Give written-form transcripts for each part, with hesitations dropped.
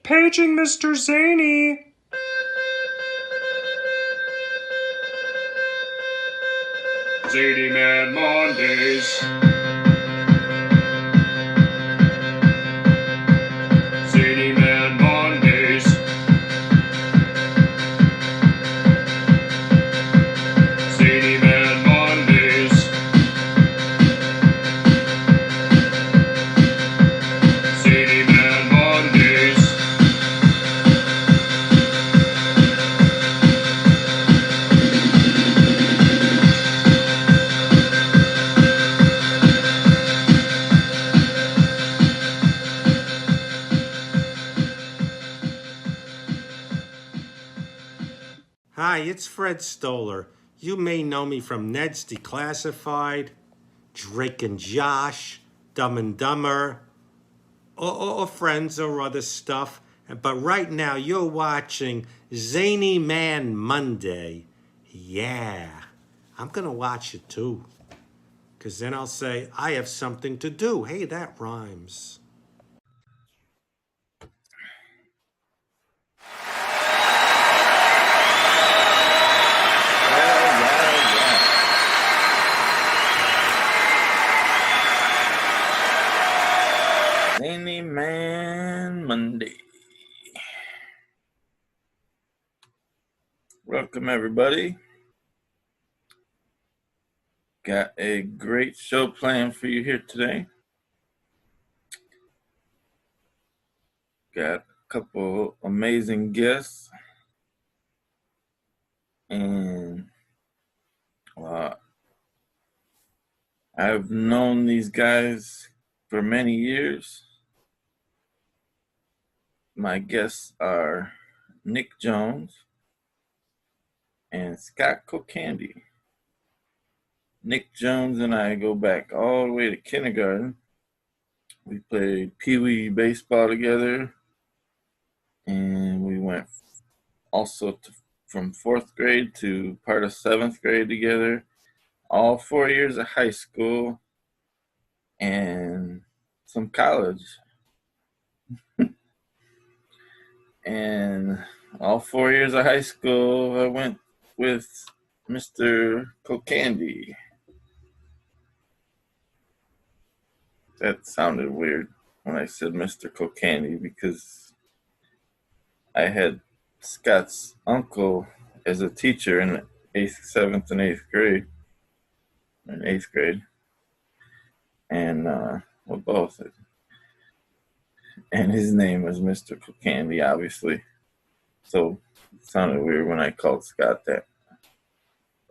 Paging Mr. Szany. SzanyMan Mondays. SzanyMan Mondays. SzanyMan Mondays. SzanyMan Mondays. Hi, it's Fred Stoller. You may know me from Ned's Declassified, Drake and Josh, Dumb and Dumber, or Friends or other stuff. But right now you're watching SzanyMan Monday. Yeah, I'm gonna watch it too. Cause then I'll say, I have something to do. Hey, that rhymes. SzanyMan Monday. Welcome, everybody. Got a great show planned for you here today. Got a couple amazing guests. And I've known these guys for many years. My guests are Nick Jones and Scott Kokandy. Nick Jones and I go back all the way to kindergarten. We played pee-wee baseball together, and we went also from 4th grade to part of 7th grade together, all 4 years of high school and some college. And all 4 years of high school, I went with Mr. Kokandy. That sounded weird when I said Mr. Kokandy because I had Scott's uncle as a teacher in 8th, 7th, and 8th grade. In 8th grade. And, well, both. And his name was Mr. Kokandy, obviously. So it sounded weird when I called Scott that.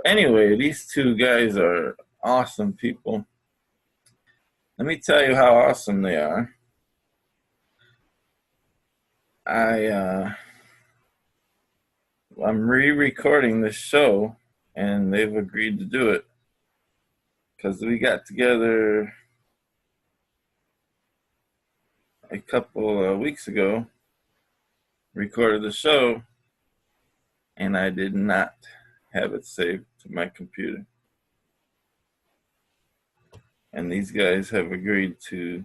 Anyway, these two guys are awesome people. Let me tell you how awesome they are. I'm re-recording this show, and they've agreed to do it because we got together a couple of weeks ago, recorded the show, and I did not have it saved to my computer. And these guys have agreed to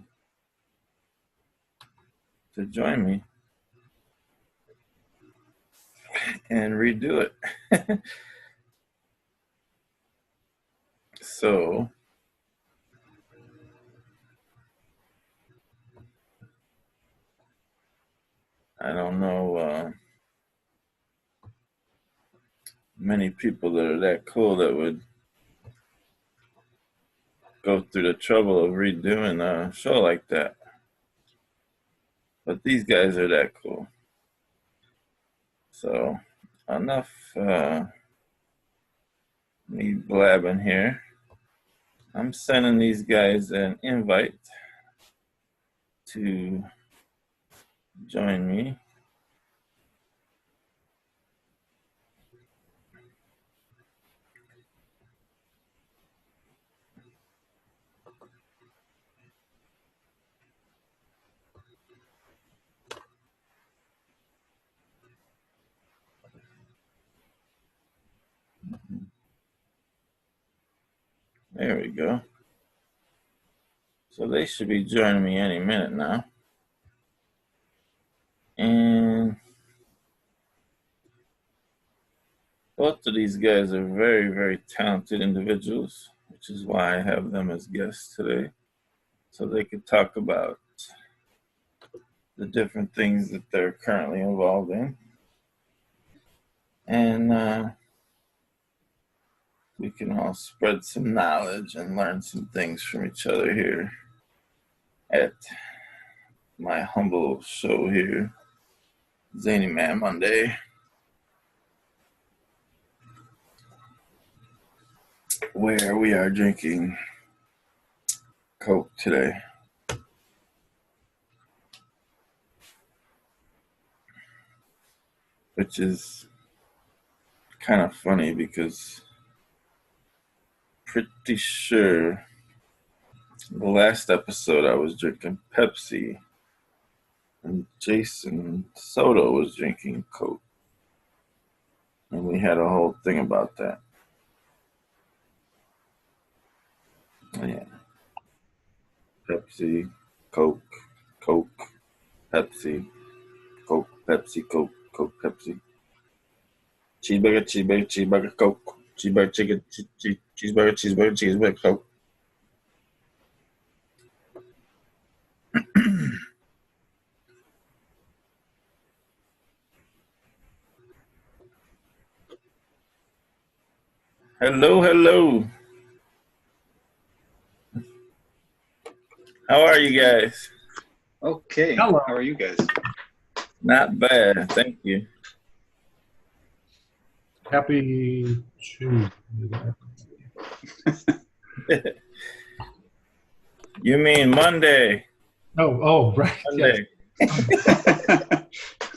join me and redo it. So I don't know many people that are that cool that would go through the trouble of redoing a show like that. But these guys are that cool. So enough me blabbing here. I'm sending these guys an invite to join me. There we go. So they should be joining me any minute now. And Both of these guys are very, very talented individuals, which is why I have them as guests today, so they could talk about the different things that they're currently involved in. And we can all spread some knowledge and learn some things from each other here at my humble show here, SzanyMan Monday, where we are drinking Coke today. Which is kind of funny because pretty sure the last episode I was drinking Pepsi and Jason Soto was drinking Coke. And we had a whole thing about that. Yeah. Pepsi, Coke, Coke, Pepsi, Coke, Pepsi, Coke, Coke, Pepsi. Cheeseburger, cheeseburger, cheeseburger, Coke. Cheeseburger, chicken, cheeseburger, cheeseburger, cheeseburger, Coke. Hello, hello. How are you guys? Okay. Hello. How are you guys? Not bad, thank you. Happy Tuesday. You mean Monday? Oh, right. Monday.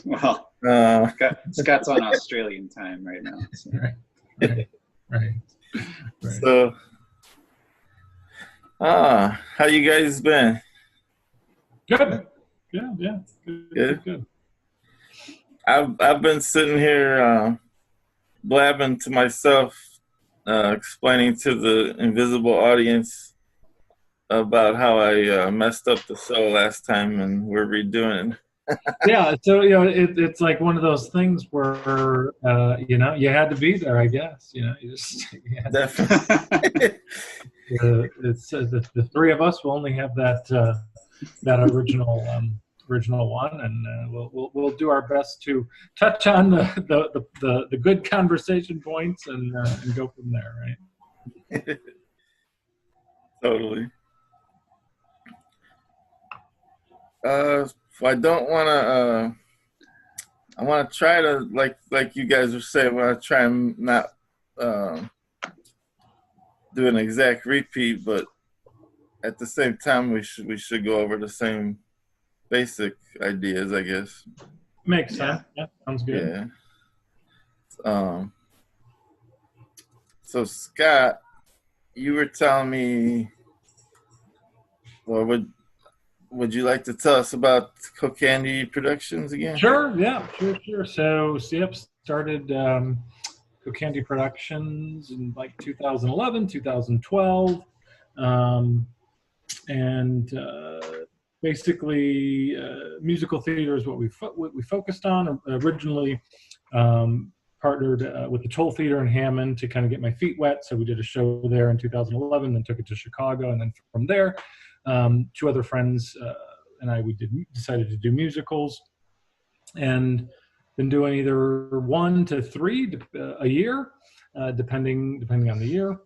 Well, Uh, Scott's on Australian time right now. So. Yes. Right. So, how you guys been? Good. Yeah. Good. I've been sitting here blabbing to myself, explaining to the invisible audience about how I messed up the show last time, and we're redoing it. Yeah, so it's like one of those things where you had to be there, I guess. You just Definitely. it's the three of us will only have that original one, and we'll do our best to touch on the good conversation points and go from there, right? Totally. I don't want to. I want to try to like you guys were saying. I want to try and not do an exact repeat, but at the same time, we should go over the same basic ideas, I guess. Makes sense. Yeah, sounds good. Yeah. So Scott, you were telling me, or would you like to tell us about Kokandy Productions again? Sure. Yeah. Sure. So yep, started Kokandy Productions in like 2011, 2012, and basically musical theater is what we focused on. Originally partnered with the Toll Theater in Hammond to kind of get my feet wet. So we did a show there in 2011, then took it to Chicago, and then from there, two other friends and I decided to do musicals, and been doing either 1 to 3 a year, depending on the year.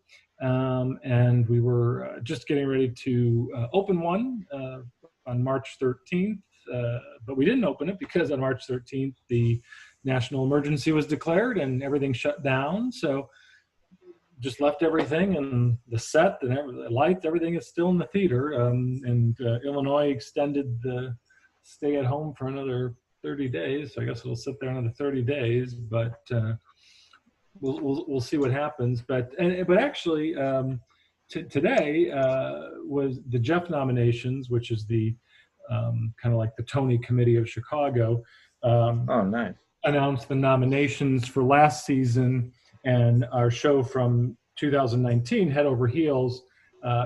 And we were just getting ready to open one on March 13th, but we didn't open it because on March 13th the national emergency was declared and everything shut down. So just left everything, and the set and the lights, everything is still in the theater. And Illinois extended the stay at home for another 30 days. So I guess it'll sit there another 30 days, but we'll see what happens. But actually, today was the Jeff nominations, which is the kind of like the Tony Committee of Chicago. Oh, nice. Announced the nominations for last season, and our show from 2019, Head Over Heels,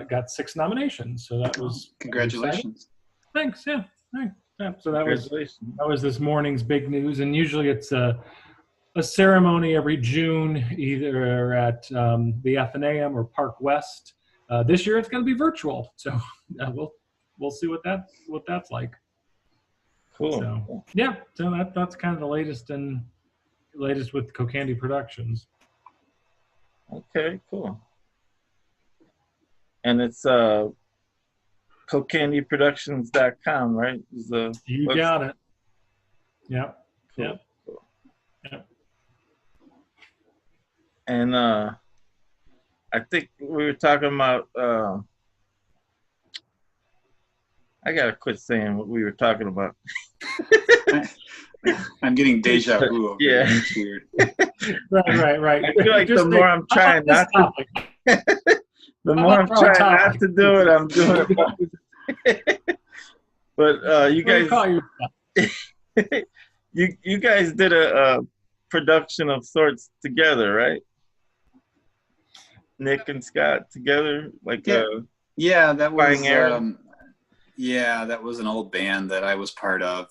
got 6 nominations. So that was Congratulations. Thanks. Yeah. Thanks. Yeah. So that was this morning's big news. And usually it's a ceremony every June, either at the Athenaeum or Park West. This year it's going to be virtual, so we'll see what that's like. Cool. So yeah, so that's kind of the latest with Kokandy Productions. Okay, cool. And it's kokandyproductions.com, right? You got it. Yep. Cool. Yep. Cool. Yep. And I think we were talking about I gotta quit saying what we were talking about. I'm getting deja vu over Yeah. here. It's weird. Right. I feel like the more I'm trying not to, the more I'm trying not to do it, I'm doing it. But you guys, you guys did a production of sorts together, right? Nick and Scott together, like Yeah, that was Aaron. yeah, that was an old band that I was part of.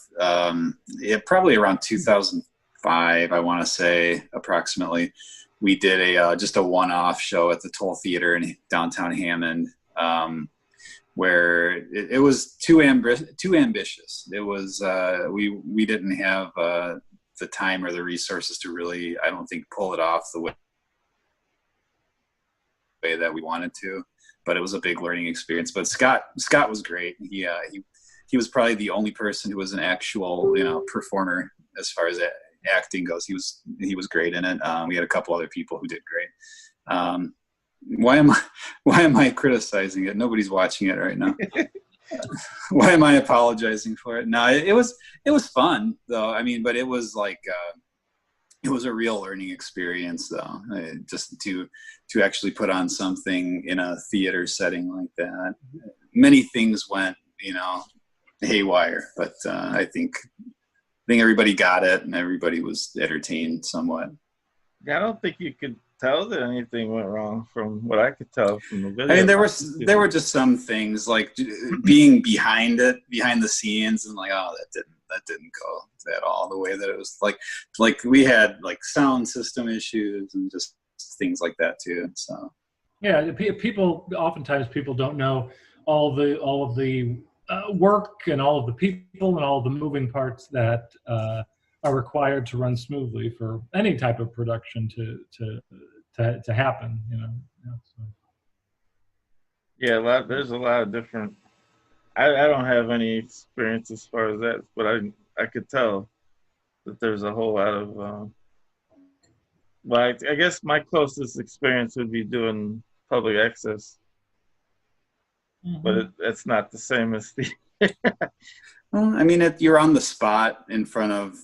Probably around 2005, I want to say, approximately. We did just a one-off show at the Toll Theater in downtown Hammond, where it was too ambitious. It was we didn't have the time or the resources to really, I don't think, pull it off the way that we wanted to. But it was a big learning experience. But Scott was great. He was probably the only person who was an actual performer as far as acting goes. He was great in it. We had a couple other people who did great. Why am I criticizing it? Nobody's watching it right now. Why am I apologizing for it? No, it was fun though. I mean, but it was like it was a real learning experience though, just to actually put on something in a theater setting like that. Many things went, haywire, but I think everybody got it and everybody was entertained somewhat. I don't think you could tell that anything went wrong from what I could tell from the video. I mean, there were just some things like being behind the scenes and like, oh, that didn't go at all the way that it was like we had like sound system issues and just things like that too. So yeah, oftentimes people don't know all of the work and all of the people and all of the moving parts that are required to run smoothly for any type of production to happen. So. Yeah, there's a lot of different. I don't have any experience as far as that, but I could tell that there's a whole lot of. I guess my closest experience would be doing public access, but it's not the same as the. Well, I mean, you're on the spot in front of,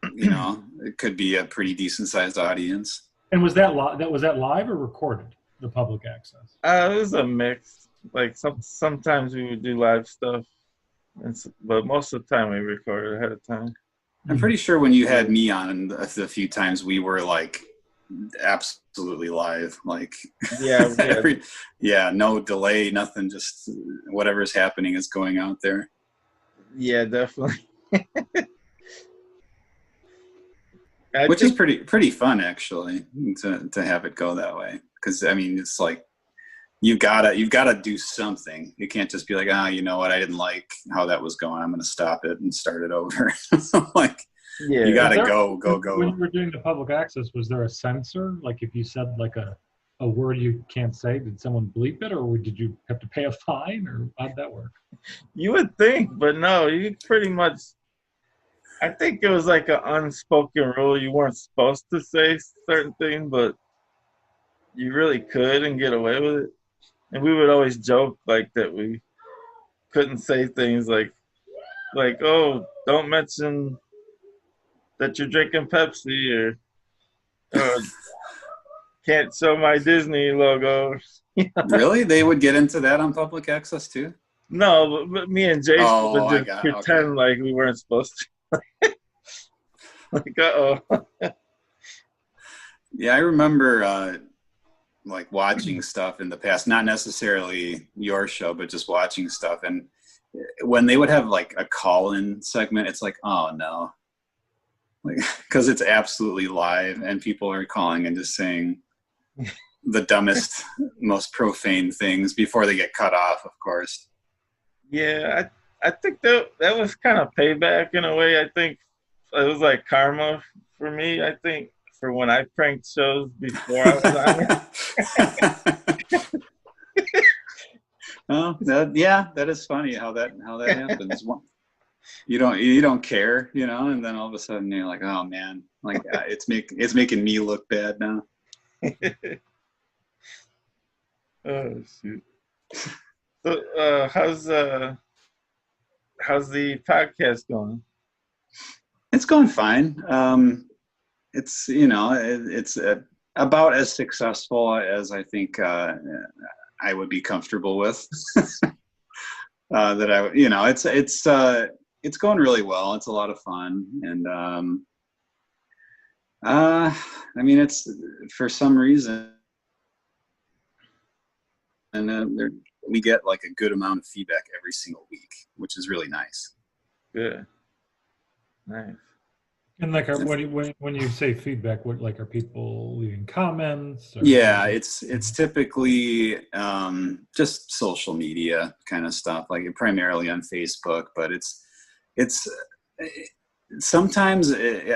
it could be a pretty decent sized audience. And was that live or recorded? The public access. It was a mix. Like sometimes we would do live stuff, but most of the time we recorded ahead of time. I'm pretty sure when you had me on a few times, we were like absolutely live. Like yeah, no delay, nothing. Just whatever's happening is going out there. Yeah, definitely. Which is pretty fun actually to have it go that way. Because I mean, it's like you've gotta do something. You can't just be like, you know what, I didn't like how that was going, I'm gonna stop it and start it over. Like, yeah, you gotta go. When you were doing the public access, was there a censor? Like if you said like a word you can't say, did someone bleep it, or did you have to pay a fine, or how'd that work? You would think, but no, you pretty much. I think it was like an unspoken rule. You weren't supposed to say certain things, but you really could and get away with it. And we would always joke like that we couldn't say things like, oh, don't mention that you're drinking Pepsi or can't show my Disney logo. Really? They would get into that on public access too? No, but me and Jason would just pretend like we weren't supposed to. Like, Yeah, I remember like watching stuff in the past, not necessarily your show, but just watching stuff. And when they would have like a call-in segment, it's like, oh no, like because it's absolutely live, and people are calling and just saying the dumbest, most profane things before they get cut off, of course. Yeah, I think that was kind of payback in a way. I think it was like karma for me. I think for when I pranked shows before I was on it. Oh, that is funny how that happens. You don't care, and then all of a sudden you're like, oh man, like it's making me look bad now. Oh shoot! So how's the podcast going? It's going fine. It's it's about as successful as I think I would be comfortable with. It's going really well. It's a lot of fun, and I mean, it's for some reason, and we get like a good amount of feedback every single week, which is really nice. Good, nice. And like, when you say feedback, what like are people leaving comments? Or Yeah, it's typically just social media kind of stuff, like primarily on Facebook. But it's sometimes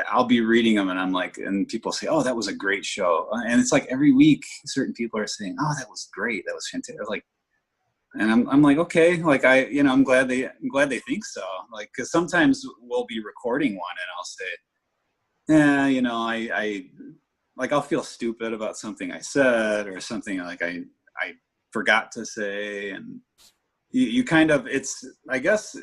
I'll be reading them and I'm like, and people say, "Oh, that was a great show," and it's like every week, certain people are saying, "Oh, that was great, that was fantastic." Like, and I'm like, okay, like I'm glad they think so. Like, because sometimes we'll be recording one and I'll say, yeah, I like I'll feel stupid about something I said or something like I forgot to say, and you kind of, it's, I guess,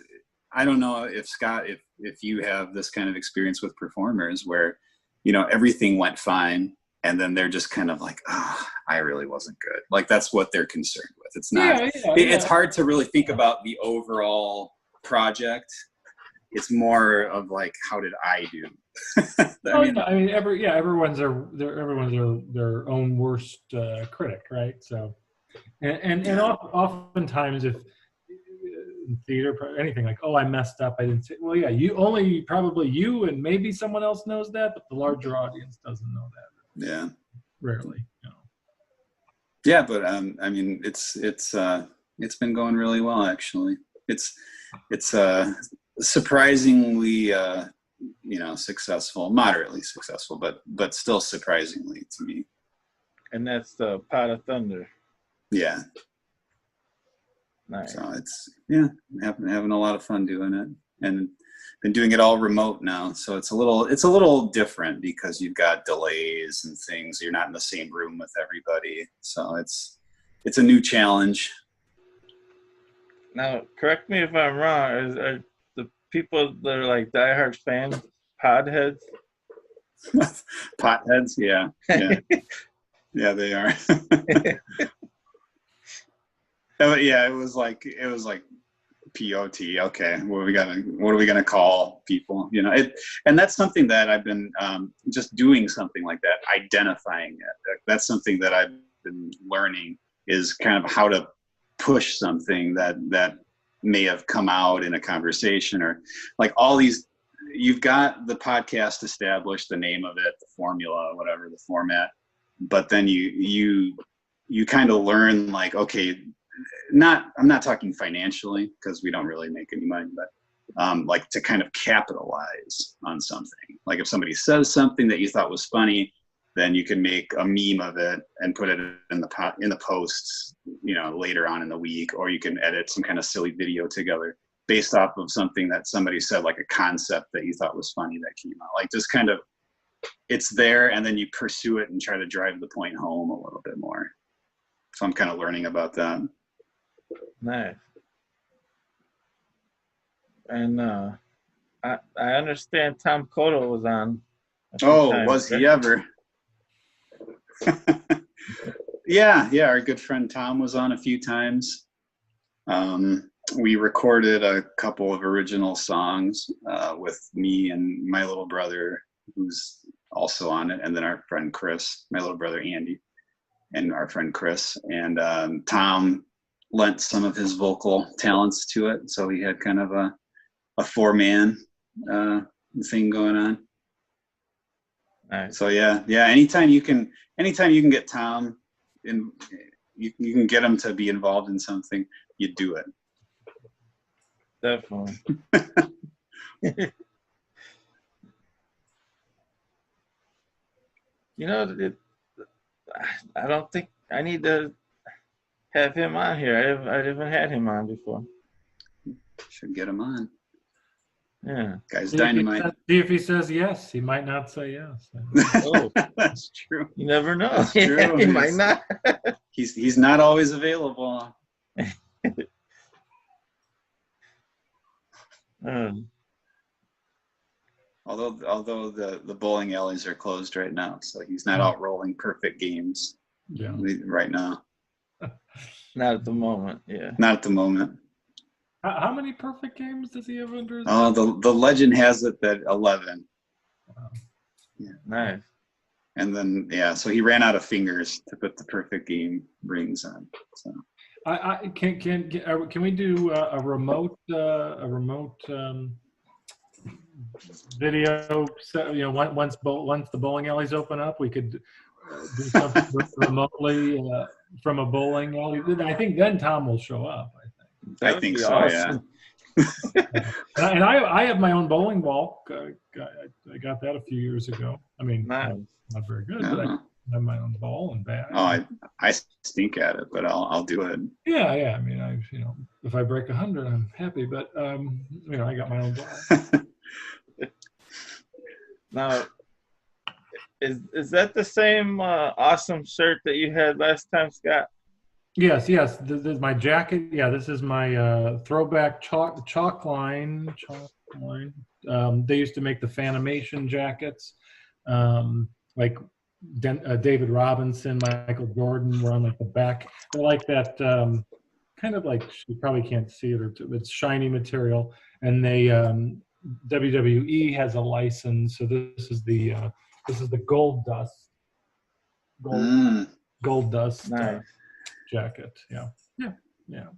I don't know if Scott, if you have this kind of experience with performers where everything went fine and then they're just kind of like, oh, I really wasn't good. Like that's what they're concerned with. It's not. It's hard to really think about the overall project. It's more of like, how did I do? Everyone's their own worst critic, right? So, and oftentimes, if in theater, anything like, oh, I messed up, I didn't say. Well, yeah, probably you and maybe someone else knows that, but the larger audience doesn't know that. Yeah, rarely. Yeah, but I mean, it's been going really well actually. It's surprisingly successful, moderately successful, but still surprisingly to me. And that's the Pot of Thunder. Yeah. Nice. So it's having a lot of fun doing it, and been doing it all remote now. So it's a little different because you've got delays and things. You're not in the same room with everybody. So it's a new challenge. Now, correct me if I'm wrong. Are the people that are like diehard fans podheads? Potheads, yeah. Yeah, they are. Yeah, it was like POT. Okay, what are we gonna call people? And that's something that I've been just doing something like that, identifying it. That's something that I've been learning, is kind of how to push something that may have come out in a conversation, or like all these. You've got the podcast established, the name of it, the formula, whatever the format, but then you kind of learn like, okay. I'm not talking financially because we don't really make any money, but like to kind of capitalize on something. Like if somebody says something that you thought was funny, then you can make a meme of it and put it in the posts, later on in the week, or you can edit some kind of silly video together based off of something that somebody said, like a concept that you thought was funny that came out. Like just kind of, it's there, and then you pursue it and try to drive the point home a little bit more. So I'm kind of learning about that. Nice. And I understand Tom Cotto was on. Was he ever? Yeah, our good friend Tom was on a few times. We recorded a couple of original songs with me and my little brother, who's also on it, and then our friend Chris, my little brother Andy, and our friend Chris. And Tom lent some of his vocal talents to it, so he had kind of a 4-man thing going on. Nice. So yeah. Anytime you can get Tom, and you can get him to be involved in something, you do it. Definitely. You know, I don't think I need to have him on here. I haven't had him on before. Should get him on. Yeah. Guy's See if he dynamite. says- see if he says yes. He might not say yes. Oh. That's true. You never know. That's true. He might not. He's not always available. Although the bowling alleys are closed right now, so he's not out rolling perfect games. Yeah. Right now. Not at the moment. Yeah. Not at the moment. How many perfect games does he have under his Oh, belt? the legend has it that 11. Wow. Nice. And then so he ran out of fingers to put the perfect game rings on. So Can we do a remote video set, once the bowling alleys open up, we could do something remotely from a bowling alley. I think then Tom will show up. I think so. Awesome. Yeah. And I have my own bowling ball. I got that a few years ago. I mean, Nice. not very good, but I have my own ball and bag. Oh, I stink at it, but I'll do it. Yeah. I mean, if I break 100, I'm happy. But I got my own ball. Now, is that the same awesome shirt that you had last time, Scott? Yes. This is my jacket. Yeah, this is my throwback chalk line. They used to make the Fanimation jackets, like David Robinson, Michael Jordan were on like the back. They're like that, kind of like, you probably can't see it, or it's shiny material. And they WWE has a license, so this is the Gold Dust. Gold Dust. Nice. Jacket. Yeah.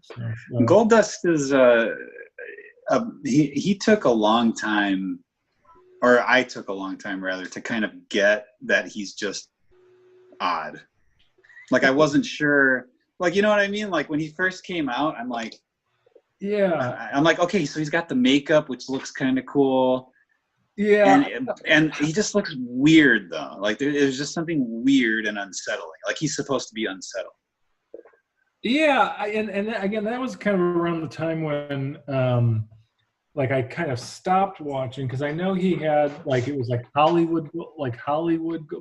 So, Gold Dust is he took a long time, or I took a long time rather, to kind of get that he's just odd. Like I wasn't sure, like, you know what I mean? Like when he first came out, I'm like, okay, so he's got the makeup, which looks kind of cool. Yeah. And he just looks weird though. Like there's just something weird and unsettling. Like he's supposed to be unsettled. Yeah, and again, that was kind of around the time when, like, I kind of stopped watching because I know he had it was like Hollywood,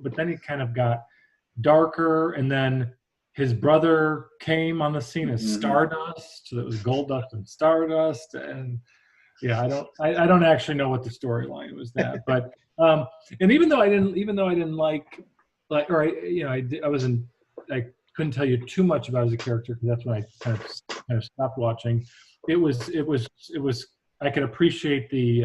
but then he kind of got darker, and then his brother came on the scene as Stardust, so it was Gold Dust and Stardust, and I don't actually know what the storyline was that, but and even though I didn't like, or I wasn't like. Couldn't tell you too much about as a character because that's when I kind of stopped watching. It was I could appreciate the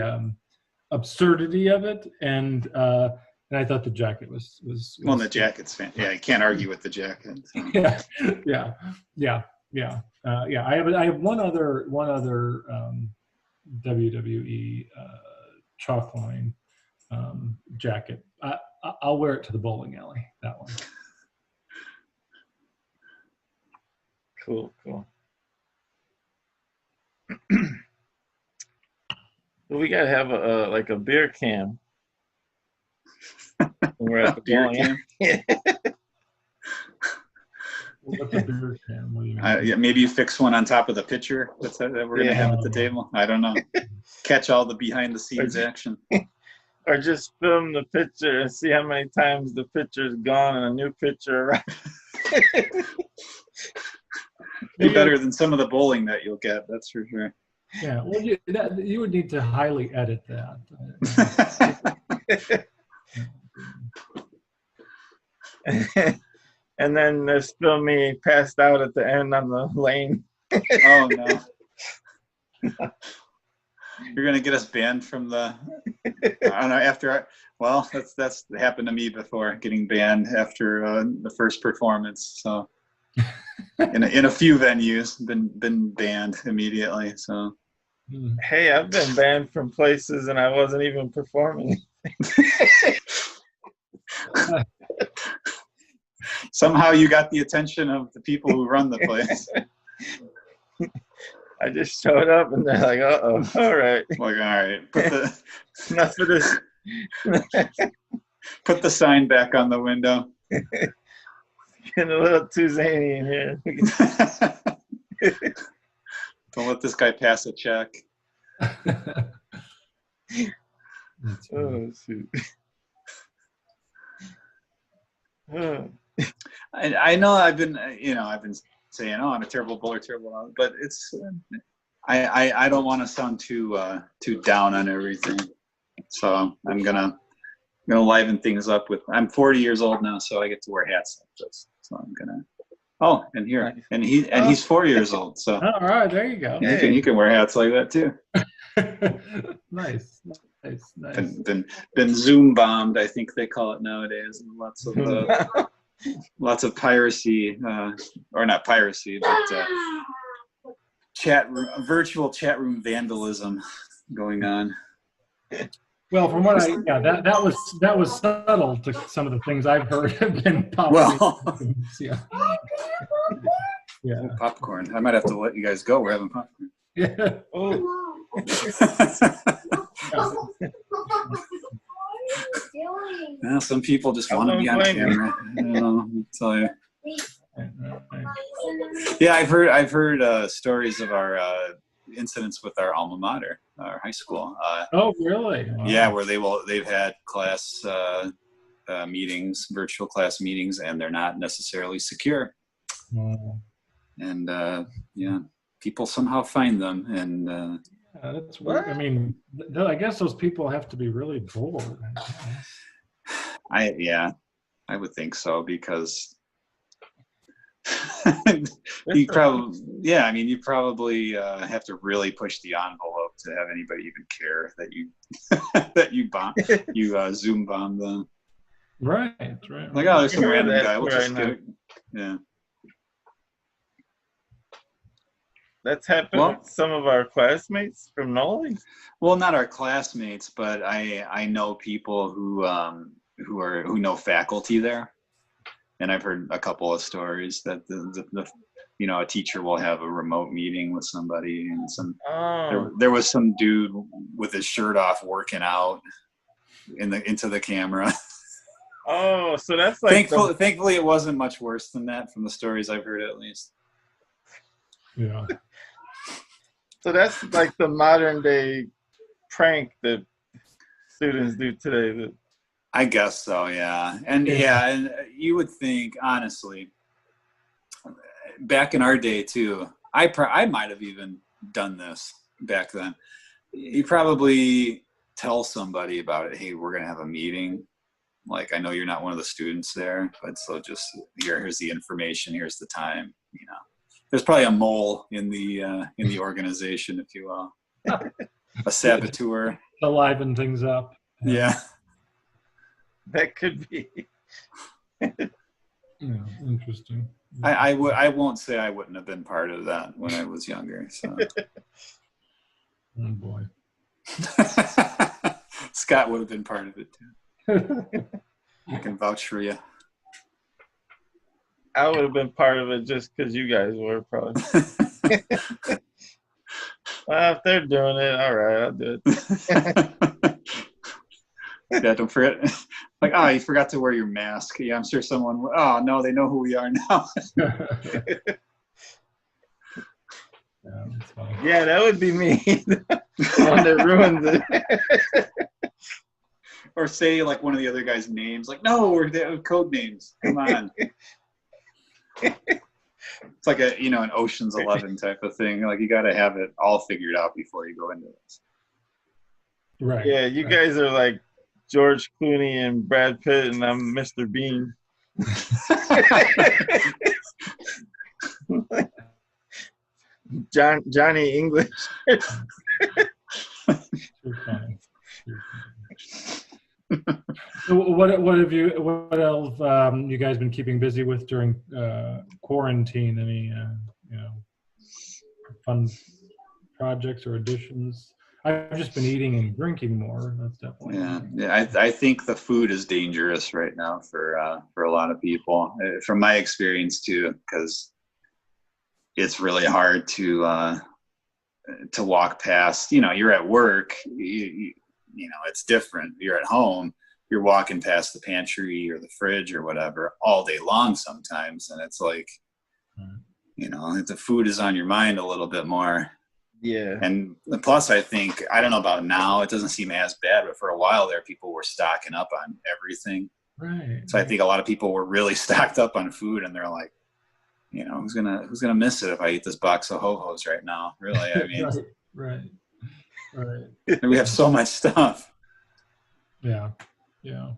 absurdity of it, and I thought the jacket was well, the jacket's fantastic. Yeah, you can't argue with the jacket. So. Yeah. I have one other WWE chalk line jacket. I'll wear it to the bowling alley. That one. Cool. Well, we gotta have a beer cam. We're at the beer bowling. cam. What's a beer can? What do you mean? Yeah, maybe you fix one on top of the pitcher that we're gonna have at the table. I don't know. Catch all the behind the scenes action. Or just film the picture and see how many times the picture's gone and a new picture arrives. Be better than some of the bowling that you'll get, that's for sure. Yeah, well, you would need to highly edit that. And then there's still me passed out at the end on the lane. Oh no. You're gonna get us banned from the I don't know, well, that's happened to me before, getting banned after the first performance. So in a few venues been banned immediately. So hey, I've been banned from places and I wasn't even performing. Somehow you got the attention of the people who run the place. I just showed up and they're like, uh-oh, all right. Like, all right, Enough of this. put the sign back on the window. Getting a little too zany in here. Don't let this guy pass a check. Oh, shoot. I know I've been saying, oh, I'm a terrible bowler, but it's, I don't want to sound too down on everything. So I'm gonna liven things up with, I'm 40 years old now, so I get to wear hats like this. So I'm gonna, oh, and here, and he's 4 years old, so. All right, there you go. You can wear hats like that too. Nice. Been Zoom bombed, I think they call it nowadays. Lots of piracy, or not piracy, but virtual chat room vandalism going on. Well, from what that was subtle to some of the things I've heard have been popping. Yeah. Oh, popcorn. I might have to let you guys go. We're having popcorn. Yeah. Oh. Well, some people just want to be on camera. I don't know, I'll tell you. Yeah, I've heard stories of our incidents with our alma mater, our high school. Oh, really? Wow. Yeah, where they've had class meetings, virtual class meetings, and they're not necessarily secure. Wow. And yeah, people somehow find them, and that's weird. I mean, I guess those people have to be really bored. I would think so, because you probably have to really push the envelope to have anybody even care that you Zoom bomb them. Right. Like, oh, there's some random guy. We'll just get it. Yeah. That's happened with some of our classmates from Nolly. Well, not our classmates, but I know people who know faculty there, and I've heard a couple of stories that a teacher will have a remote meeting with somebody, and there was some dude with his shirt off working out into the camera. Oh, so that's like thankfully it wasn't much worse than that from the stories I've heard, at least. Yeah. So that's like the modern day prank that students do today. I guess so, yeah. And and you would think, honestly, back in our day too, I might have even done this back then. You probably tell somebody about it. Hey, we're gonna have a meeting. Like, I know you're not one of the students there, but so just here's the information. Here's the time. There's probably a mole in the organization, if you will, a saboteur. To liven things up. Yeah. That could be. Yeah, interesting. I won't say I wouldn't have been part of that when I was younger. So. Oh boy. Scott would have been part of it too. I can vouch for you. I would have been part of it just because you guys were, probably. Well, if they're doing it, all right, I'll do it. Yeah, don't forget. Like, you forgot to wear your mask. Yeah, I'm sure someone. Oh no, they know who we are now. Yeah, that would be me. The one that ruins it. Or say like one of the other guys' names. Like, no, we're code names. Come on. It's like an Ocean's 11 type of thing. Like, you got to have it all figured out before you go into this. Right. Yeah, you guys are like George Clooney and Brad Pitt, and I'm Mr. Bean. Johnny English. So what else you guys been keeping busy with during quarantine? Any fun projects or additions? I've just been eating and drinking more. That's definitely. Yeah. I think the food is dangerous right now for a lot of people, from my experience too, because it's really hard to walk past. You know, you're at work, you know, it's different. You're at home, you're walking past the pantry or the fridge or whatever all day long sometimes, and it's like, you know, the food is on your mind a little bit more. Yeah. And plus, I think, I don't know about now, it doesn't seem as bad, but for a while there, people were stocking up on everything. Right. So I think a lot of people were really stocked up on food, and they're like, you know, who's gonna miss it if I eat this box of Ho-Hos right now? Really, I mean, right. we have so much stuff. Yeah. So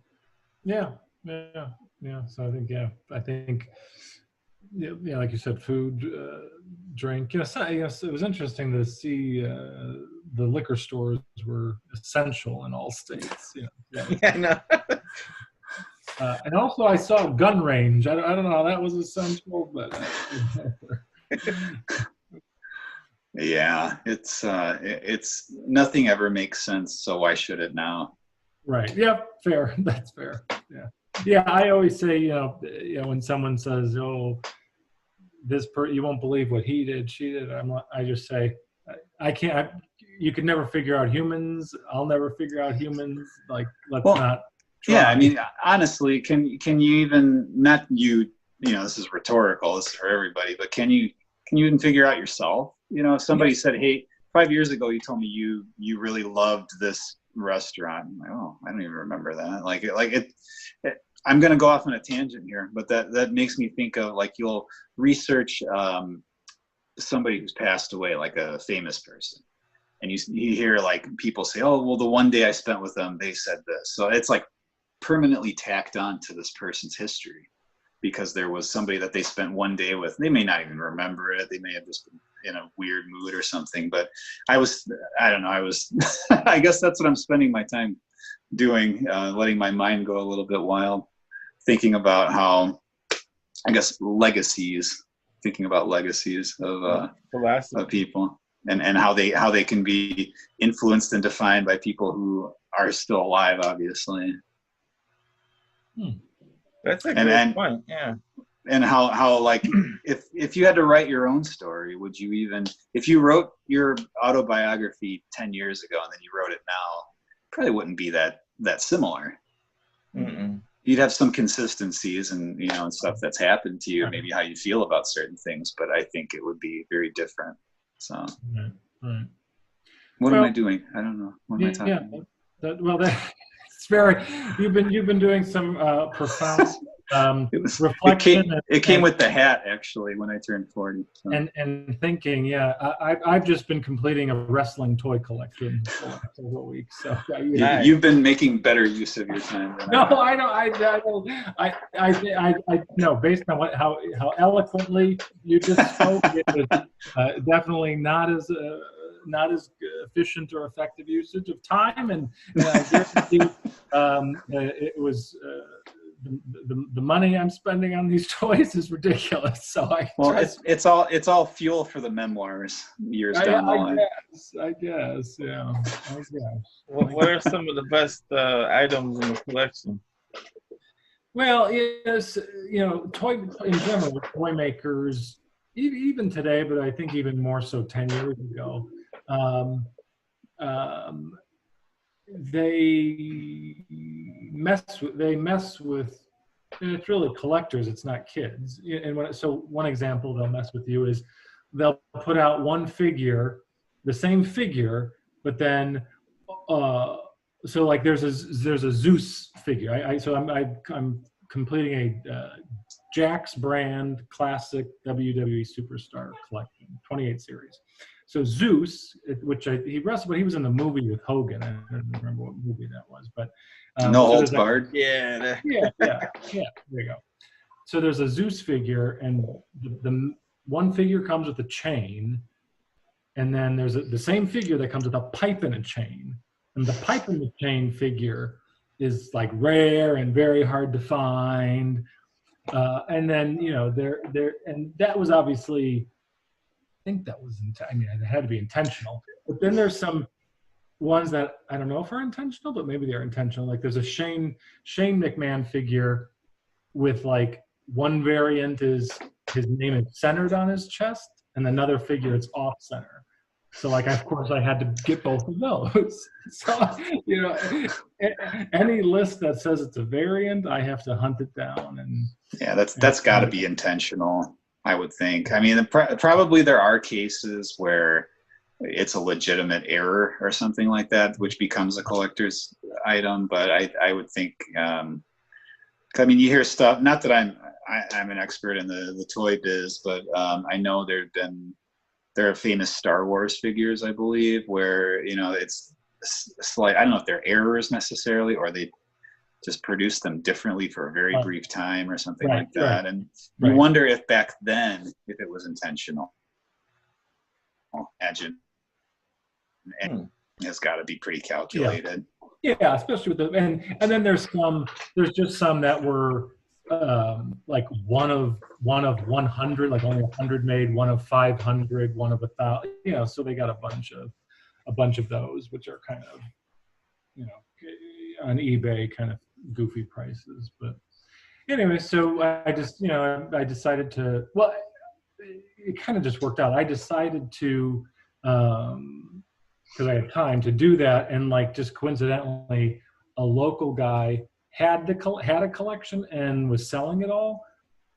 I think, yeah, like you said, food, drink. Yes, it was interesting to see the liquor stores were essential in all states. You know, I know. and also I saw a gun range. I don't know how that was essential, but Yeah, it's nothing ever makes sense. So why should it now? right. Yeah, fair. That's fair. Yeah. I always say, you know, when someone says, "Oh, you won't believe what he did, she did," I just say, I can't. You can never figure out humans. I'll never figure out humans. Like, let's not. Try. Yeah, I mean, honestly, can you even, not you know, this is rhetorical, this is for everybody, but can you even figure out yourself? You know, if somebody said, "Hey, 5 years ago you told me you really loved this restaurant," I'm like, "Oh, I don't even remember that." Like it I'm going to go off on a tangent here, but that makes me think of, like, you'll research somebody who's passed away, like a famous person, and you hear like people say, "Oh, well, the one day I spent with them, they said this." So it's like permanently tacked on to this person's history because there was somebody that they spent one day with. They may not even remember it. They may have just been in a weird mood or something. But I don't know. I guess that's what I'm spending my time doing, letting my mind go a little bit wild, thinking about how, I guess, thinking about legacies of people, and how they can be influenced and defined by people who are still alive, obviously. That's a great point. Yeah. And how like if you had to write your own story, would you even, if you wrote your autobiography 10 years ago and then you wrote it now, probably wouldn't be that similar. Mm-mm. You'd have some consistencies and, you know, and stuff that's happened to you, maybe how you feel about certain things, but I think it would be very different. So what am I doing? I don't know. What am I talking about? It's very, you've been doing some profound reflection. It came with the hat, actually, when I turned 40. So. And thinking, yeah, I've just been completing a wrestling toy collection for the last several weeks. So you've been making better use of your time. I know. Based on how eloquently you just spoke, it was definitely not as efficient or effective usage of time, and I guarantee you, it was the money I'm spending on these toys is ridiculous. So it's all fuel for the memoirs years down the line. I guess. What are some of the best items in the collection? Well, yes, you know, toy in general, toy makers, even today, but I think even more so 10 years ago. They mess with, and it's really collectors, it's not kids. And so one example they'll mess with you is they'll put out one figure, the same figure, but then so like there's a Zeus figure. I'm completing a Jax brand classic WWE superstar collection, 28 series. So Zeus, which he wrestled, but he was in the movie with Hogan. I don't remember what movie that was, but No Holds Barred. Yeah. There you go. So there's a Zeus figure, and the one figure comes with a chain, and then there's the same figure that comes with a pipe and a chain, and the pipe and the chain figure is like rare and very hard to find. And then, you know, and that was obviously, I think that was, it had to be intentional. But then there's some ones that I don't know if are intentional, but maybe they're intentional. Like there's a Shane McMahon figure with like one variant is his name is centered on his chest, and another figure it's off center. So like of course I had to get both of those. So you know, any list that says it's a variant, I have to hunt it down. And yeah, that's got to be intentional, I would think. I mean, probably there are cases where it's a legitimate error or something like that, which becomes a collector's item. But I would think, I mean, you hear stuff, not that I'm an expert in the toy biz, but I know there are famous Star Wars figures, I believe, where, you know, it's slight, I don't know if they're errors necessarily, or they just produce them differently for a very brief time or something like that. And you wonder if back then, if it was intentional. Imagine. And it's got to be pretty calculated. Yeah, especially with and then there's just some that were like one of 100, like only 100 made, one of 500, one of 1,000. You know, so they got a bunch of those, which are kind of, you know, on eBay kind of goofy prices. But anyway, so I just, you know, I decided to, well, it kind of just worked out. I decided to, because I had time to do that, and like just coincidentally, a local guy had a collection and was selling it all.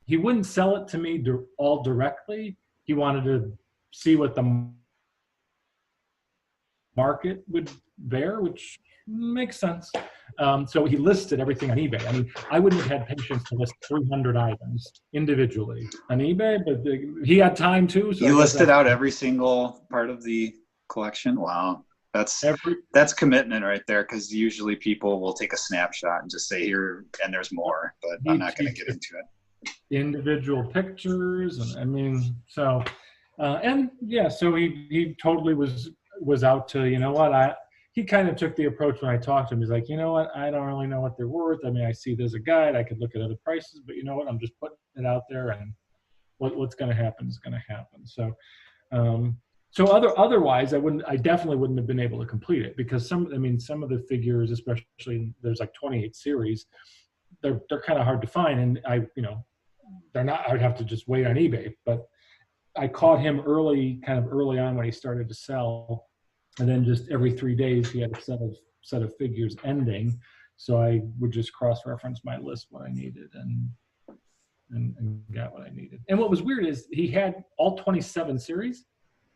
He wouldn't sell it to me all directly. He wanted to see what the market would bear, which makes sense. So he listed everything on eBay. I mean, I wouldn't have had patience to list 300 items individually on eBay, but he had time too. So you listed out every single part of the collection. Wow, that's commitment right there, because usually people will take a snapshot and just say here, and there's more, but I'm not going to get into it. Individual pictures, and I mean, so and yeah, so he totally was out to, you know what, he kind of took the approach when I talked to him. He's like, you know what, I don't really know what they're worth. I mean, I see there's a guide, I could look at other prices, but you know what, I'm just putting it out there, and what's going to happen is going to happen. So so otherwise, I definitely wouldn't have been able to complete it, because some of the figures, especially there's like 28 series, they're kind of hard to find, and they're not. I would have to just wait on eBay. But I caught him early on when he started to sell, and then just every 3 days he had a set of figures ending, so I would just cross-reference my list what I needed and got what I needed. And what was weird is he had all 27 series.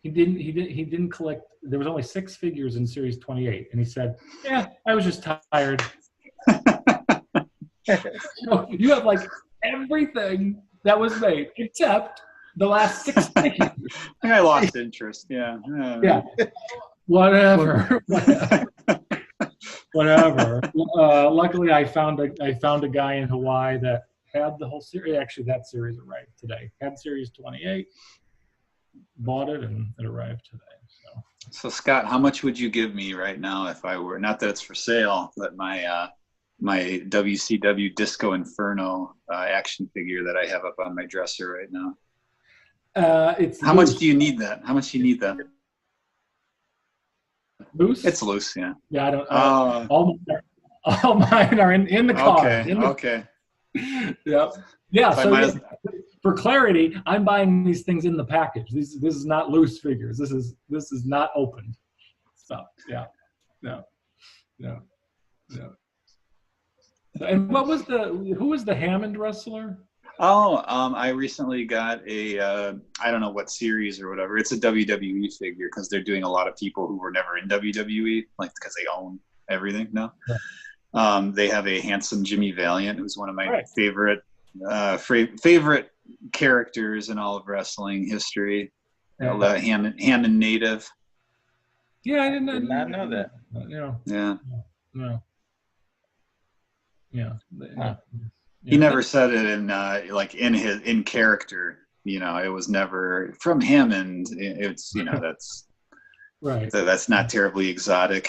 He didn't collect. There was only 6 figures in series 28, and he said, "Yeah, I was just tired." So you have like everything that was made except the last 6 figures. I lost interest. Yeah. Yeah. Whatever. Whatever. Luckily, I found a guy in Hawaii that had the whole series. Actually, that series arrived today. Had series 28. Bought it, and it arrived today. So Scott, how much would you give me right now if I were, not that it's for sale, but my WCW Disco Inferno action figure that I have up on my dresser right now? How much do you need that? How much do you need that? Loose? It's loose, yeah. Yeah, I don't. All mine are in the car. Okay. Yep. Yeah. So for clarity, I'm buying these things in the package. This is not loose figures. This is not opened stuff. Yeah. No. And who was the Hammond wrestler? Oh, I recently got I don't know what series or whatever. It's a WWE figure, because they're doing a lot of people who were never in WWE, like because they own everything now. Yeah. They have a handsome Jimmy Valiant, who's one of my favorite characters in all of wrestling history. Yeah. Hammond native. Yeah, I did not know that. Yeah. No. Yeah. Huh. He never said it in character. You know, it was never from him, and it's that's right. That's not terribly exotic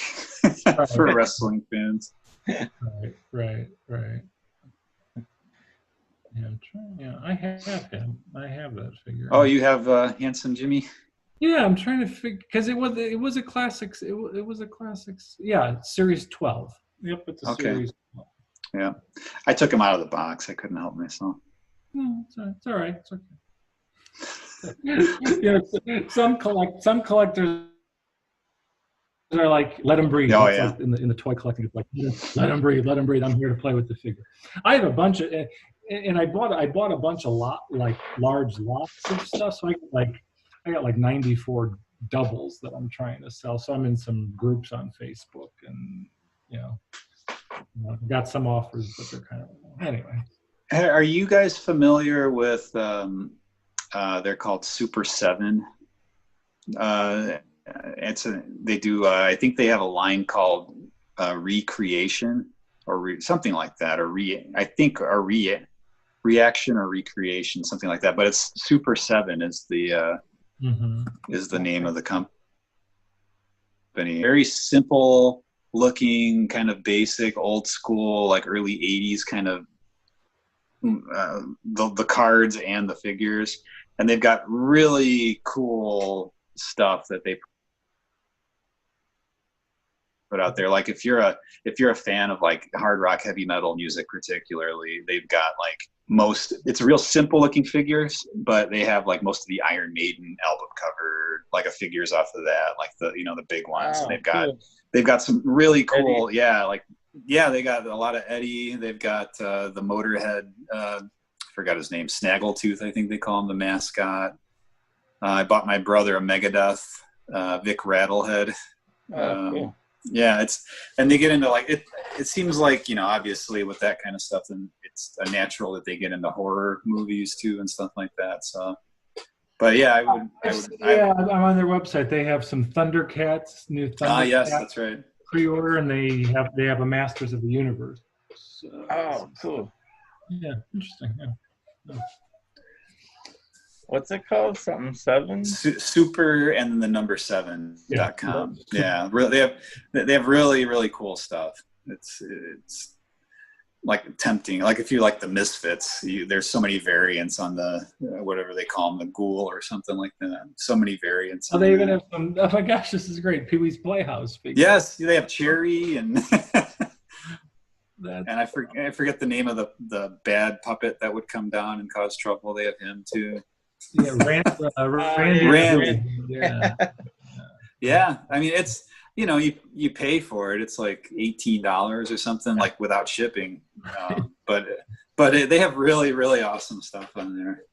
for wrestling fans. Right. Yeah, I have him. I have that figure. Oh, you have Handsome Jimmy? Yeah, I'm trying to figure because it was a classics. It was a classics. Yeah, series 12. Yep, it's a Okay. series 12. Yeah, I took them out of the box. I couldn't help myself. No, it's all right. It's okay. Some collectors are like, let them breathe. Oh, That's yeah. like in the toy collecting. It's like, let them breathe. Let them breathe. I'm here to play with the figure. I have a bunch of, and I bought a bunch of large lots of stuff. So I got like 94 doubles that I'm trying to sell. So I'm in some groups on Facebook, and got some offers, but they're kind of anyway. Are you guys familiar with? They're called Super 7. They do. I think they have a line called Recreation or something like that, or Reaction or Recreation, something like that. But it's Super 7 is the name of the company. Very simple looking, kind of basic, old school, like early 80s kind of the cards and the figures, and they've got really cool stuff that they put out there. Like if you're a fan of like hard rock, heavy metal music particularly, they've got like it's real simple looking figures, but they have like most of the Iron Maiden album cover like a figures off of that, like the big ones. Wow, And they've got some really cool they got a lot of Eddie. They've got the Motorhead, forgot his name, Snaggletooth, I think they call him, the mascot. I bought my brother a Megadeth, Vic Rattlehead. Cool. Yeah, and they get into like it seems like, obviously with that kind of stuff, then it's a natural that they get into horror movies too and stuff like that. So, but yeah, I'm on their website. They have some Thundercats, new Thundercats. Yes, that's right. Pre-order, and they have a Masters of the Universe. Cool. Yeah, interesting. Yeah. What's it called? Something 7? Super and then the number 7.com. Yeah, really, they have really, really cool stuff. It's like tempting. Like if you like the Misfits, there's so many variants on the whatever they call them, the Ghoul or something like that. So many variants. They even have some. Oh my gosh, this is great. Pee-wee's Playhouse figures. Yes, they have Cherry and. And I forget the name of the bad puppet that would come down and cause trouble. They have him too. Yeah, Randy. Yeah. Yeah, I mean it's you pay for it. It's like $18 or something, like without shipping. But they have really, really awesome stuff on there.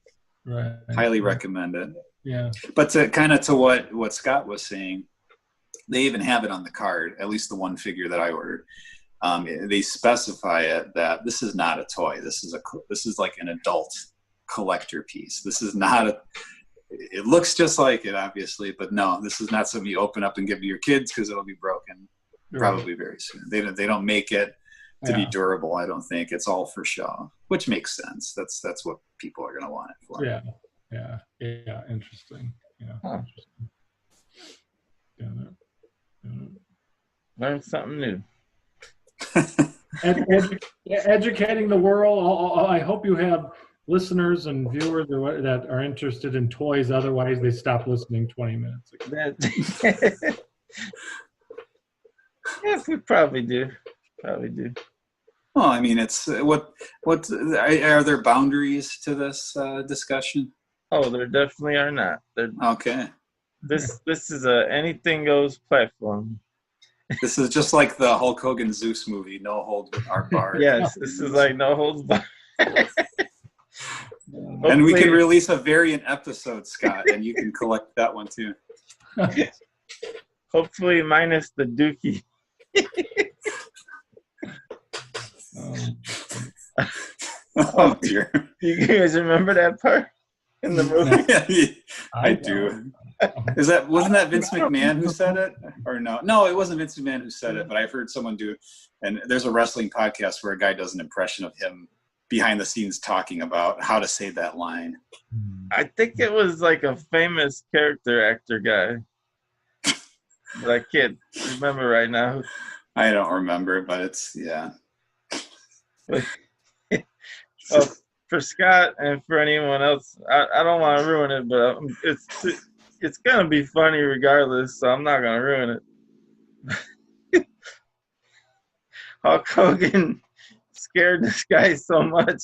Right. Highly recommend it. Yeah. But to what Scott was saying, they even have it on the card. At least the one figure that I ordered. They specify it that this is not a toy. This is like an adult collector piece. This is not it looks just like it, obviously, but no, this is not something you open up and give to your kids because it'll be broken probably very soon. They don't make it to be durable. I don't think it's all for show, which makes sense. That's what people are going to want it for. Yeah. Interesting. Yeah. Huh. Interesting. Yeah. Learn something new. Educating the world. I hope you have listeners and viewers that are interested in toys. Otherwise, they stop listening 20 minutes ago. Yes, we probably do. Well, I mean, it's what are there boundaries to this discussion? Oh, there definitely are not. Okay. This is a anything goes platform. This is just like the Hulk Hogan Zeus movie, no holds barred. Yes, this is like no holds barred. And we can release a variant episode, Scott, and you can collect that one too. Hopefully minus the dookie. Oh dear. You guys remember that part in the movie? I do. Wasn't that Vince McMahon who said it? Or no? No, it wasn't Vince McMahon who said it, but I've heard someone do it. And there's a wrestling podcast where a guy does an impression of him behind the scenes talking about how to say that line. I think it was like a famous character actor guy. But I can't remember right now. I don't remember, but it's, yeah. Well, for Scott and for anyone else, I don't want to ruin it, but it's gonna be funny regardless, so I'm not gonna ruin it. Hulk Hogan scared this guy so much.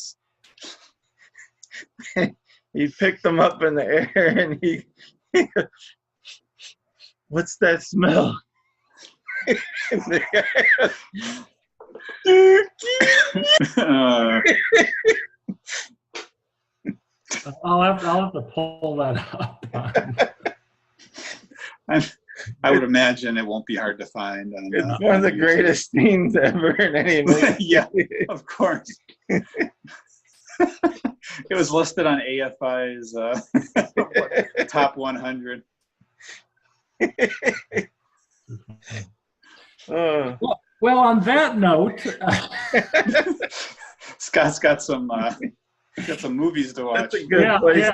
He picked him up in the air and he what's that smell? And the guy I'll have to pull that up. I would imagine it won't be hard to find. it's one of the greatest scenes ever in any movie. Yeah, of course. It was listed on AFI's top 100. Well, on that note, Scott's got some movies to watch. That's a good place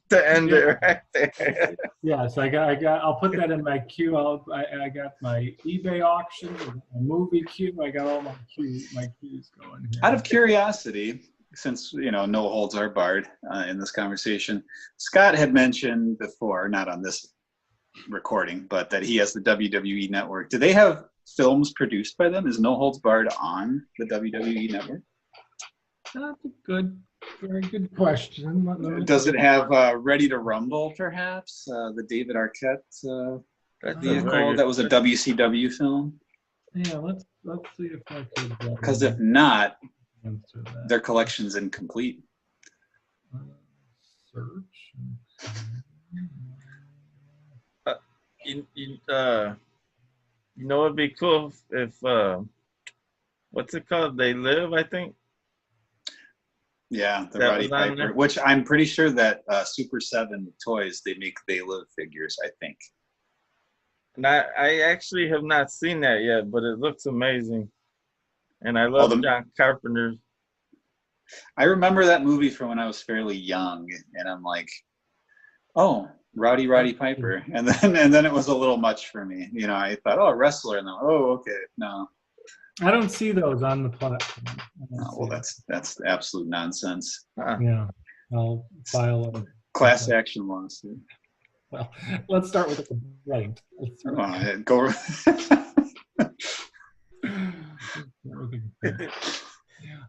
to end it right there. Yes, I'll put that in my queue. I got my eBay auction, my movie queue. I got all my queues going here. Out of curiosity, since no holds are barred in this conversation, Scott had mentioned before, not on this recording, but that he has the WWE Network. Do they have films produced by them? Is No Holds Barred on the WWE Network? That's a very good question. Does it have Ready to Rumble, perhaps? The David Arquette vehicle that was a WCW film? Yeah, let's see if I could. Because if not, answer that. their collection's incomplete. Search. It'd be cool if what's it called? They Live, I think. Yeah, the That Roddy was on Piper, there? which I'm pretty sure that Super 7 toys, they make They Live figures, I think. And I actually have not seen that yet, but it looks amazing. And I love John Carpenter's. I remember that movie from when I was fairly young, and I'm like, oh, Roddy Piper. And then it was a little much for me. I thought, oh, a wrestler, and then, oh, okay, no. I don't see those on the platform. Well, that's absolute nonsense. Yeah, I'll file a Class action lawsuit. Well, let's start with a complaint. Go.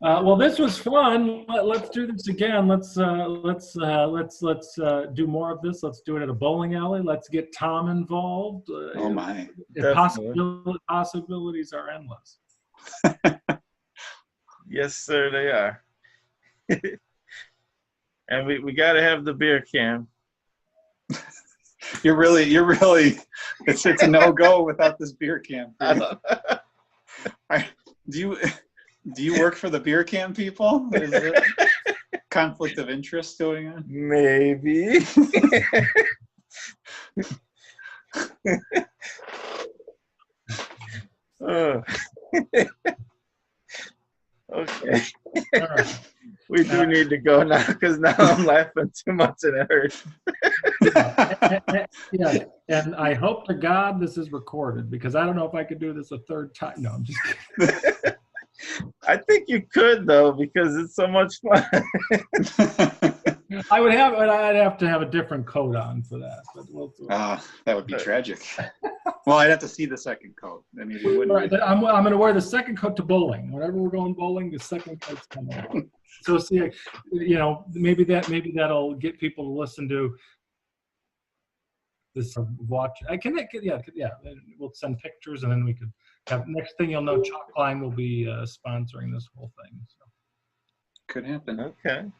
Well, this was fun. Let's do this again. Let's do more of this. Let's do it at a bowling alley. Let's get Tom involved. Oh my! Possibilities are endless. Yes, sir, they are. And we got to have the beer can. You're really. It's a no-go without this beer can. Do you work for the beer can people? Is it conflict of interest going on? Maybe. Okay. We do need to go now because now I'm laughing too much and it hurts. Yeah, and I hope to God this is recorded because I don't know if I could do this a third time. No, I'm just kidding. I think you could though because it's so much fun. I'd have to have a different coat on for that. But that would be tragic. Well, I'd have to see the second coat. I mean, it wouldn't. Right, I'm going to wear the second coat to bowling. Whenever we're going bowling, the second coat's coming on. So see, maybe that'll get people to listen to this watch. Yeah. We'll send pictures, and then we could have. Next thing you'll know, Chalkline will be sponsoring this whole thing. So. Could happen. Okay.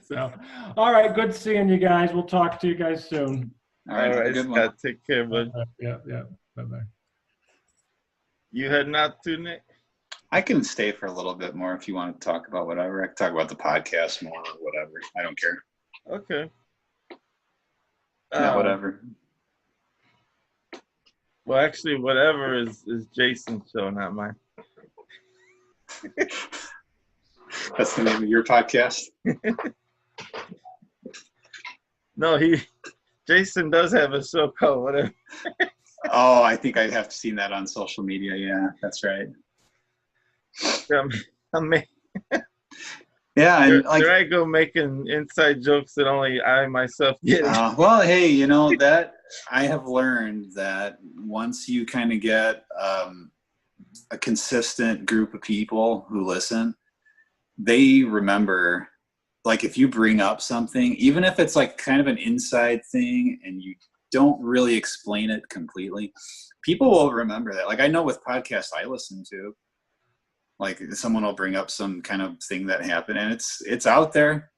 So, all right. Good seeing you guys. We'll talk to you guys soon. All right. Good one. Take care, bud. Yeah. Bye-bye. You heading out too, Nick? I can stay for a little bit more if you want to talk about whatever. I can talk about the podcast more or whatever. I don't care. Okay. Whatever. Well, actually, whatever is Jason's show, not mine. That's the name of your podcast? No, Jason does have a show called whatever. Oh, I think I'd have seen that on social media. Yeah, that's right. Yeah, and like, there I go making inside jokes that only I myself get. well, hey, that I have learned that once you kind of get a consistent group of people who listen, they remember. Like if you bring up something, even if it's like kind of an inside thing and you don't really explain it completely, people will remember that. Like I know with podcasts I listen to, like someone will bring up some kind of thing that happened and it's out there,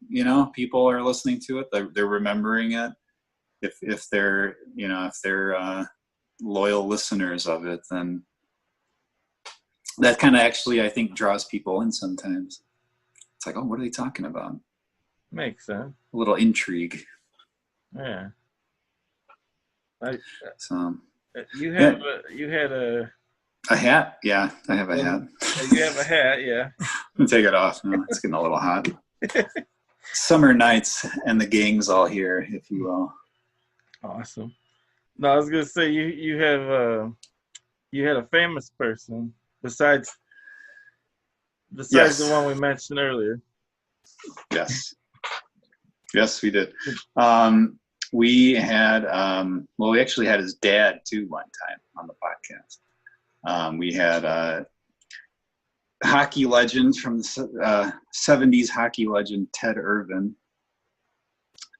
people are listening to it. They're remembering it. If they're, if they're loyal listeners of it, then that kind of actually, I think, draws people in sometimes. It's like, oh, what are they talking about? Makes sense. A little intrigue. Yeah. So you had a hat. Yeah, I have a hat. You have a hat, yeah. I'm take it off now. It's getting a little hot. Summer nights and the gang's all here, if you will. Awesome. No, I was gonna say you had a famous person besides Yes. the one we mentioned earlier. Yes, we did. We had, we actually had his dad too one time on the podcast. We had a hockey legend from the 70s hockey legend, Ted Irvin,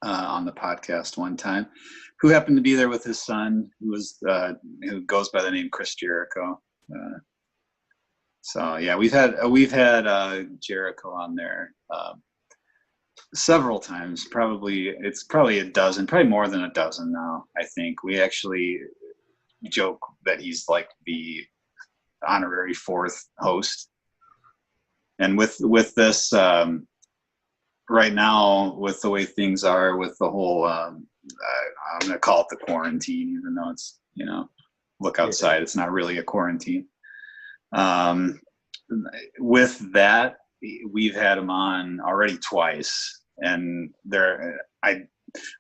on the podcast one time, who happened to be there with his son, who goes by the name Chris Jericho. So yeah, we've had Jericho on there several times. It's probably a dozen, probably more than a dozen now. I think we actually joke that he's like the honorary fourth host. And with this right now, with the way things are, with the whole I'm gonna call it the quarantine, even though it's look outside, it's not really a quarantine. With that, we've had him on already twice, and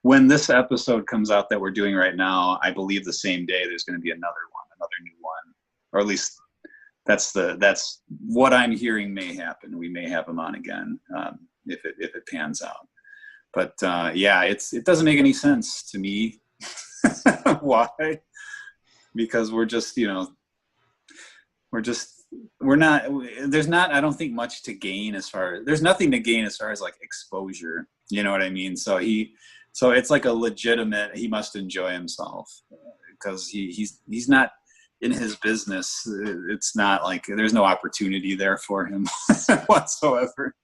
when this episode comes out that we're doing right now, I believe the same day there's going to be another new one, or at least that's what I'm hearing may happen. We may have him on again if it pans out. But yeah, it doesn't make any sense to me. Why? Because there's not, I don't think, much to gain there's nothing to gain as far as like exposure. You know what I mean? So it's like a legitimate, he must enjoy himself because he's not in his business. It's not like there's no opportunity there for him whatsoever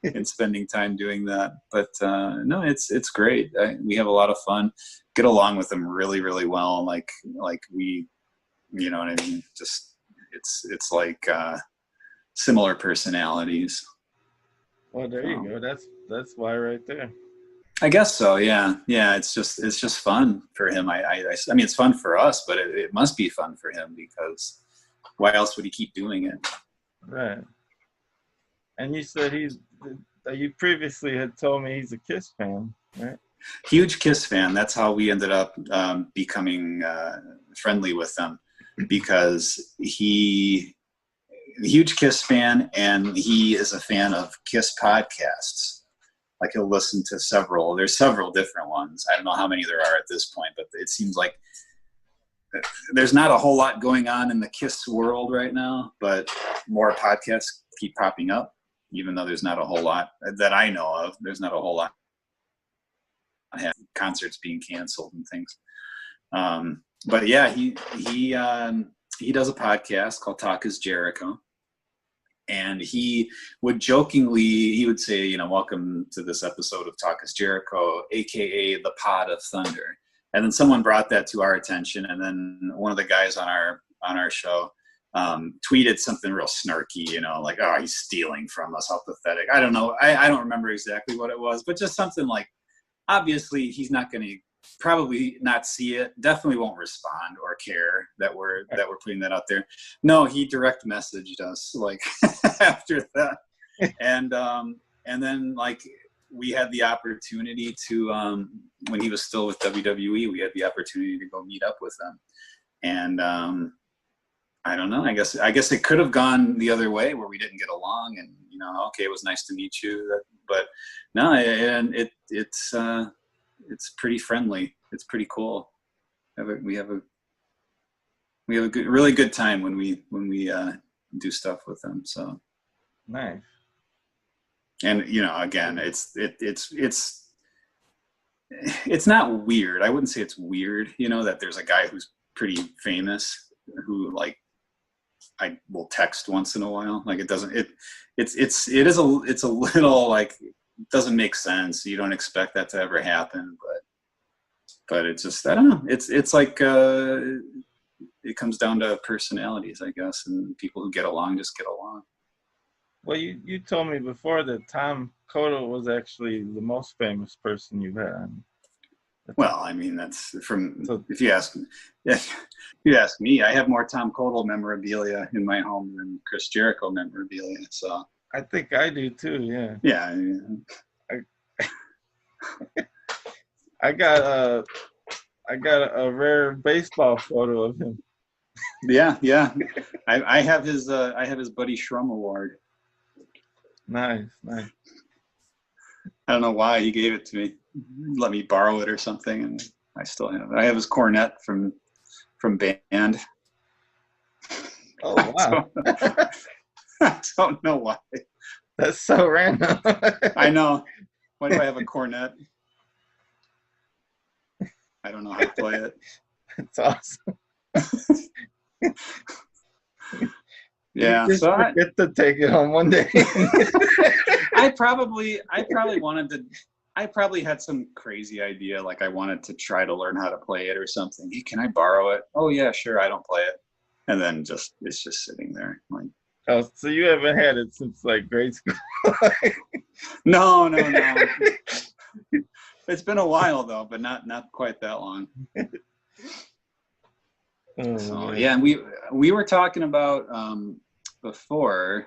in spending time doing that. But no, it's great. We have a lot of fun, get along with him really, really well. Like we, you know what I mean? Just, it's like similar personalities. Well, there you go. That's why right there. I guess so. Yeah. It's just fun for him. I mean, it's fun for us, but it must be fun for him because why else would he keep doing it? Right. And you said you previously had told me he's a Kiss fan, right? Huge Kiss fan. That's how we ended up becoming friendly with them, because huge Kiss fan, and he is a fan of Kiss podcasts. Like he'll listen to there's several different ones. I don't know how many there are at this point, but it seems like there's not a whole lot going on in the Kiss world right now, but more podcasts keep popping up, even though there's not a whole lot that I know of. There's not a whole lot. Concerts being canceled and things. But yeah, he does a podcast called Talk is Jericho. And he would say, welcome to this episode of Talk is Jericho, AKA the Pod of Thunder. And then someone brought that to our attention. And then one of the guys on our show tweeted something real snarky, like, oh, he's stealing from us. How pathetic. I don't know. I don't remember exactly what it was, but just something like, obviously he's not going to probably not see it, definitely won't respond or care that we're putting that out there. No, he direct messaged us like after that. And then like we had the opportunity to when he was still with WWE, we had the opportunity to go meet up with him. And I don't know, I guess it could have gone the other way where we didn't get along, and you know, okay, it was nice to meet you. But no, and it's pretty friendly. It's pretty cool. We have a really good time when we do stuff with them. So Nice. And you know, again, it's not weird. I wouldn't say it's weird, you know, that there's a guy who's pretty famous who like I will text once in a while. Like it is a little like, it doesn't make sense. You don't expect that to ever happen, but it's just, I don't know. It's like it comes down to personalities, I guess, and people who get along just get along. Well, you told me before that Tom Cotto was actually the most famous person you've had. Well, I mean, that's if you ask me, I have more Tom Cotto memorabilia in my home than Chris Jericho memorabilia. So I think I do too. Yeah. Yeah. I mean, I got a rare baseball photo of him. Yeah. I have his Buddy Shrum Award. Nice. I don't know why he gave it to me. Let me borrow it or something, and I still have it. I have his cornet from band. Oh wow! I don't know why. That's so random. I know. Why do I have a cornet? I don't know how to play it. It's awesome. Yeah, so I get to take it home one day. I probably had some crazy idea, like I wanted to try to learn how to play it or something. Hey, can I borrow it? Oh yeah, sure. I don't play it, and then it's just sitting there. Like, oh, so you haven't had it since like grade school? No. It's been a while though, but not quite that long. So yeah, and we were talking about before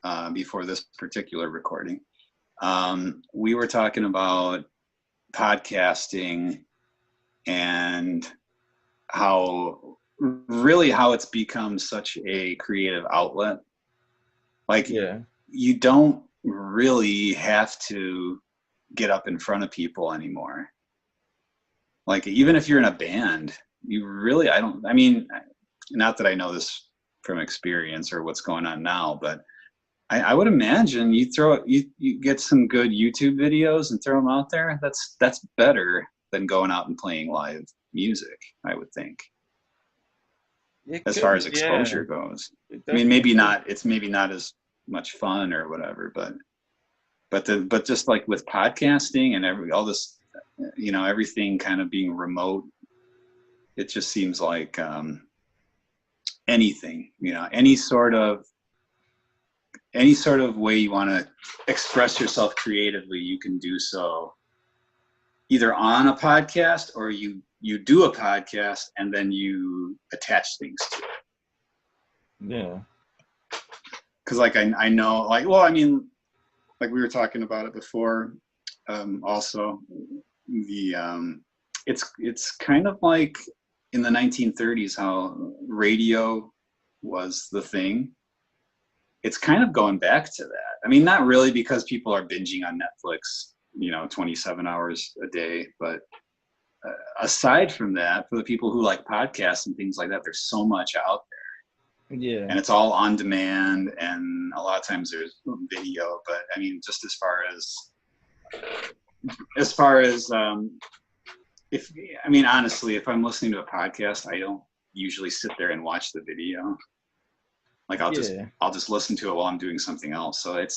this particular recording, we were talking about podcasting and how it's become such a creative outlet. Like, yeah, you don't really have to get up in front of people anymore. Like, even if you're in a band, I mean, not that I know this from experience or what's going on now, but I would imagine you get some good YouTube videos and throw them out there. That's better than going out and playing live music, I would think. As far as exposure goes. I mean, it's maybe not as much fun or whatever, but just like with podcasting and all this, you know, everything kind of being remote, it just seems like anything, you know, any sort of way you want to express yourself creatively, you can do so either on a podcast or you do a podcast and then you attach things to it. Yeah. Because like I know, like, well, I mean, like we were talking about it before, also the it's kind of like in the 1930s how radio was the thing. It's kind of going back to that. I mean, not really, because people are binging on Netflix, you know, 27 hours a day. But aside from that, for the people who like podcasts and things like that, there's so much out there. Yeah. And it's all on demand, and a lot of times there's video. But I mean, just as far as honestly, if I'm listening to a podcast, I don't usually sit there and watch the video. Like I'll just listen to it while I'm doing something else. So I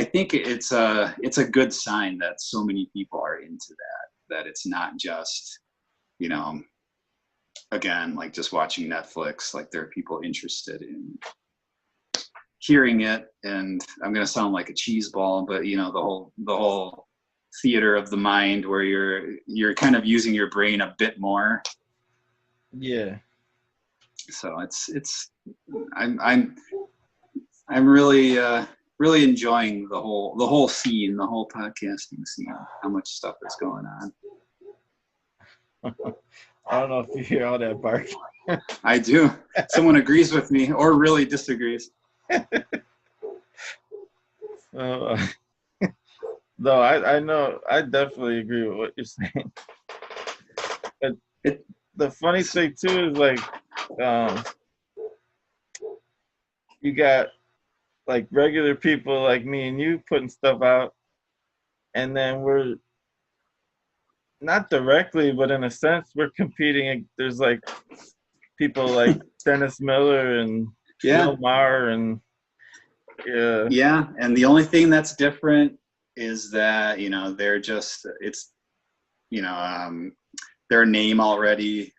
think it's a good sign that so many people are into that it's not just, you know, again, like just watching Netflix. Like there are people interested in hearing it, and I'm going to sound like a cheese ball, but you know, the whole theater of the mind where you're kind of using your brain a bit more. Yeah. So I'm really enjoying the whole scene, the whole podcasting scene, how much stuff is going on. I don't know if you hear all that barking. I do. Someone agrees with me or really disagrees. Uh, no, I know. I definitely agree with what you're saying. But It, the funny thing too is like, um, you got like regular people like me and you putting stuff out, and then we're not directly, but in a sense, we're competing. There's like people like Dennis Miller and yeah, Bill Maher, and yeah, yeah. And the only thing that's different is that, you know, they're just, it's, you know, their name already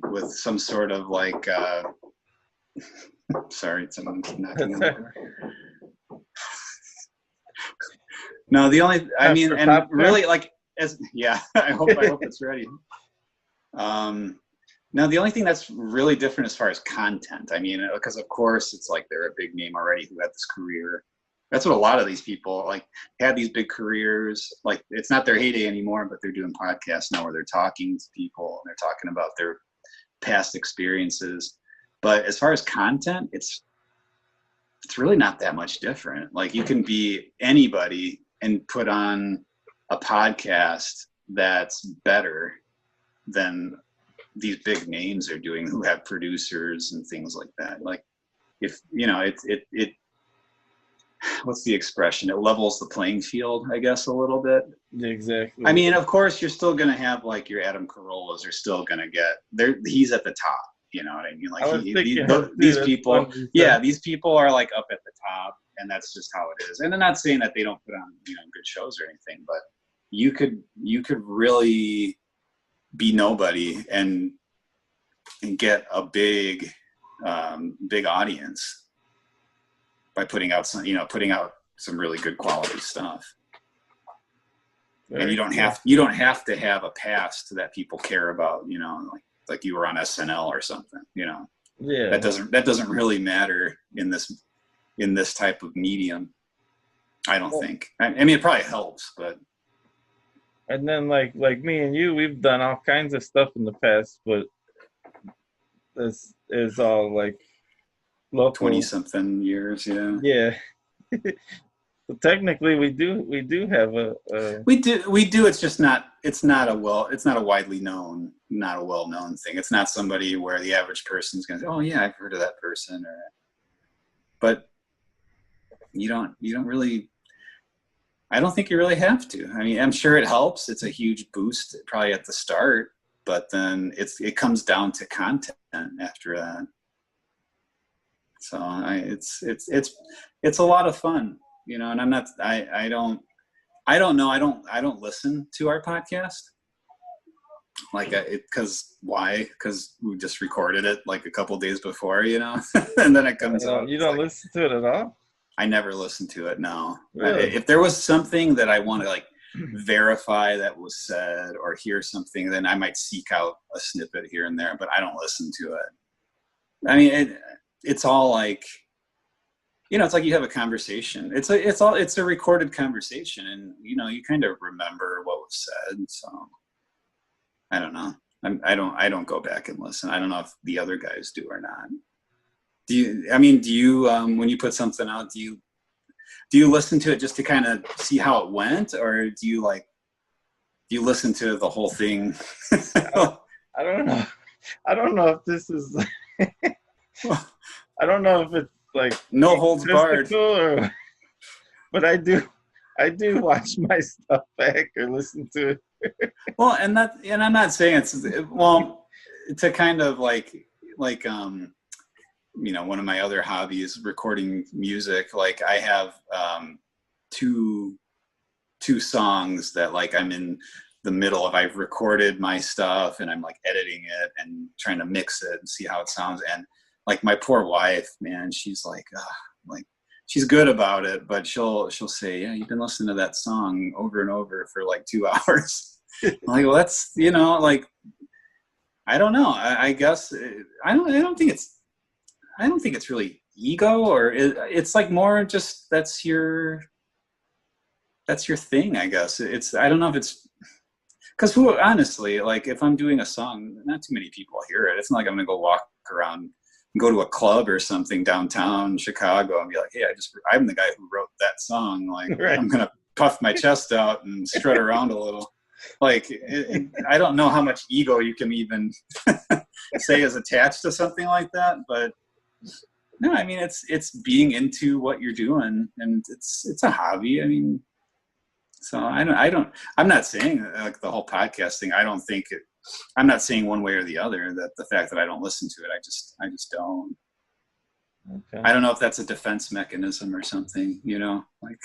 with some sort of like, sorry, someone's knocking on the door. No, the only, I mean, and really like, as, yeah, I hope it's ready. Now, the only thing that's really different as far as content, I mean, because of course it's like they're a big name already who had this career. That's what a lot of these people like had, these big careers. Like, it's not their heyday anymore, but they're doing podcasts now where they're talking to people and they're talking about their past experiences. But as far as content, it's really not that much different. Like, you can be anybody and put on a podcast that's better than these big names are doing, who have producers and things like that. Like, if you know, it what's the expression? It levels the playing field, I guess, a little bit. exactly. I mean, of course, you're still going to have like your Adam Carollas are still going to get there. He's at the top. You know what I mean? Like, these people, yeah, these people are like up at the top, and that's just how it is. And I'm not saying that they don't put on, you know, good shows or anything, but you could really be nobody and get a big audience by putting out some really good quality stuff. And you don't have to have a past that people care about, you know, like you were on SNL or something, you know. Yeah, that doesn't really matter in this type of medium, I don't think. I mean, it probably helps, but. and then like me and you, we've done all kinds of stuff in the past, but this is all like local. 20-something years, yeah. Yeah. So technically, we do have a. We do. It's just not. It's not a widely known, not a well-known thing. It's not somebody where the average person's going to say, "Oh yeah, I've heard of that person." But you don't really. I don't think you really have to. I mean, I'm sure it helps. It's a huge boost, probably at the start, but then it comes down to content after that. So it's a lot of fun, you know. And I'm not. I don't know. I don't listen to our podcast. Like, because why? Because we just recorded it like a couple days before, you know, and then it comes out. You don't listen to it at all? I never listened to it. No. Really? If there was something that I want to like verify that was said or hear something, then I might seek out a snippet here and there, but I don't listen to it. I mean, it's all like, you know, it's like you have a conversation. It's a recorded conversation, and you know, you kind of remember what was said. So I don't know. I don't go back and listen. I don't know if the other guys do or not. Do you when you put something out, do you listen to it just to kind of see how it went, or do you listen to the whole thing? I don't know. I don't know if this is. I don't know if it's like no holds barred. But I do watch my stuff back or listen to it. Well, and I'm not saying it's to kind of like you know, one of my other hobbies, recording music. Like, I have two songs that like I'm in the middle of. I've recorded my stuff and I'm like editing it and trying to mix it and see how it sounds. And like, my poor wife, man, she's like she's good about it, but she'll say, "Yeah, you've been listening to that song over and over for like 2 hours." I'm like, well, that's, you know, like, I don't know. I guess I don't think it's really ego, or it's like more just that's your thing, I guess. I don't know if it's because honestly, like, if I'm doing a song, not too many people hear it. It's not like I'm gonna go walk around go to a club or something downtown Chicago and be like, hey, I'm the guy who wrote that song. Like, Right. I'm going to puff my chest out and strut around a little. Like, I don't know how much ego you can even say is attached to something like that, but no, I mean, it's being into what you're doing, and it's a hobby. I mean, so I'm not saying like the whole podcast thing. I'm not saying one way or the other that the fact that I don't listen to it, I just don't. Okay. I don't know if that's a defense mechanism or something, you know, like,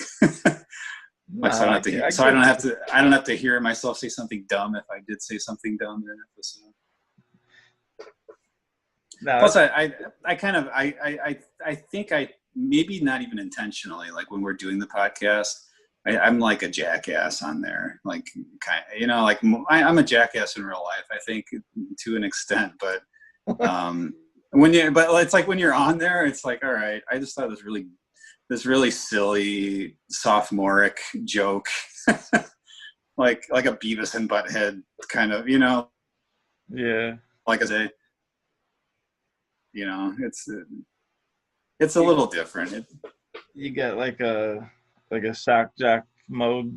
like so I don't have to hear myself say something dumb if I did say something dumb in an episode. No, Plus, I think I maybe not even intentionally, like when we're doing the podcast, I'm like a jackass on there, like kind of, you know, like I'm a jackass in real life, I think, to an extent, but but it's like when you're on there, it's like, all right, I just thought this really silly sophomoric joke, like a Beavis and Butthead kind of, you know, yeah, like I say. You know, it's a little different. You got like a shock jock mode.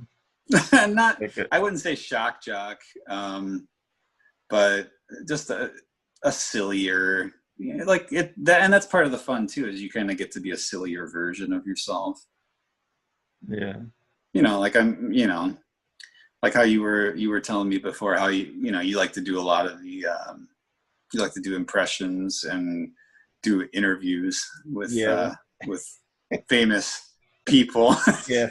I wouldn't say shock jock, but just a sillier, you know, like and that's part of the fun too, is you kind of get to be a sillier version of yourself. Yeah. You know, like like how you were telling me before how you like to do a lot of the you like to do impressions and do interviews with famous people. Yeah.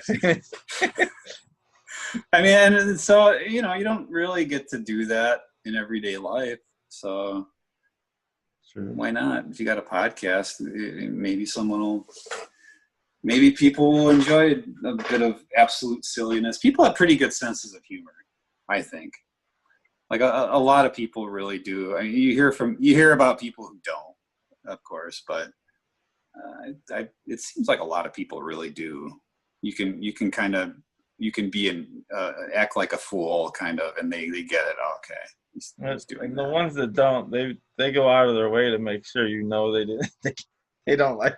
I mean, and so, you know, you don't really get to do that in everyday life. So True. Why not? If you got a podcast, maybe people will enjoy a bit of absolute silliness. People have pretty good senses of humor, I think. Like a lot of people really do. I mean, you hear about people who don't, of course, but it seems like a lot of people really do. You can be act like a fool kind of, and they get it. Oh, okay, he's doing and that. the ones that don't, they go out of their way to make sure you know they don't like.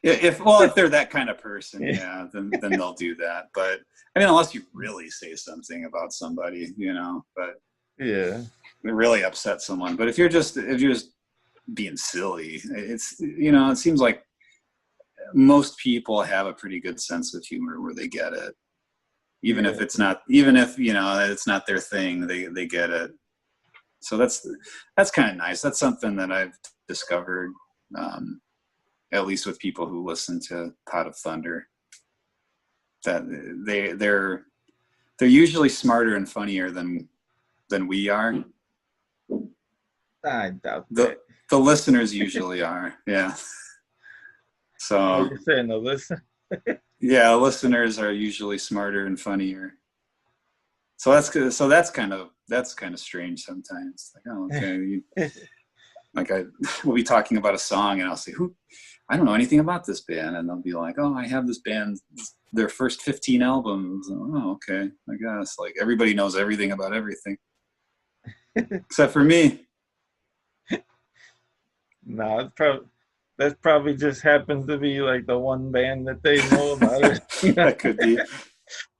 If they're that kind of person, yeah, then they'll do that. But I mean, unless you really say something about somebody, you know, but yeah, it really upset someone. But if you're just being silly, it's, you know, it seems like most people have a pretty good sense of humor where they get it, even if you know it's not their thing, they get it. So that's kind of nice. That's something that I've discovered. At least with people who listen to Pot of Thunder, that they're usually smarter and funnier than we are. I doubt that. The listeners usually are, yeah. So You're saying the listen. yeah, listeners are usually smarter and funnier. So that's good. So that's kind of strange sometimes. Like, oh, okay. Like we'll be talking about a song and I'll say, I don't know anything about this band. And they'll be like, oh, I have this band, their first 15 albums. Oh, okay. I guess like everybody knows everything about everything. Except for me. No, that probably just happens to be like the one band that they know about it. That could be.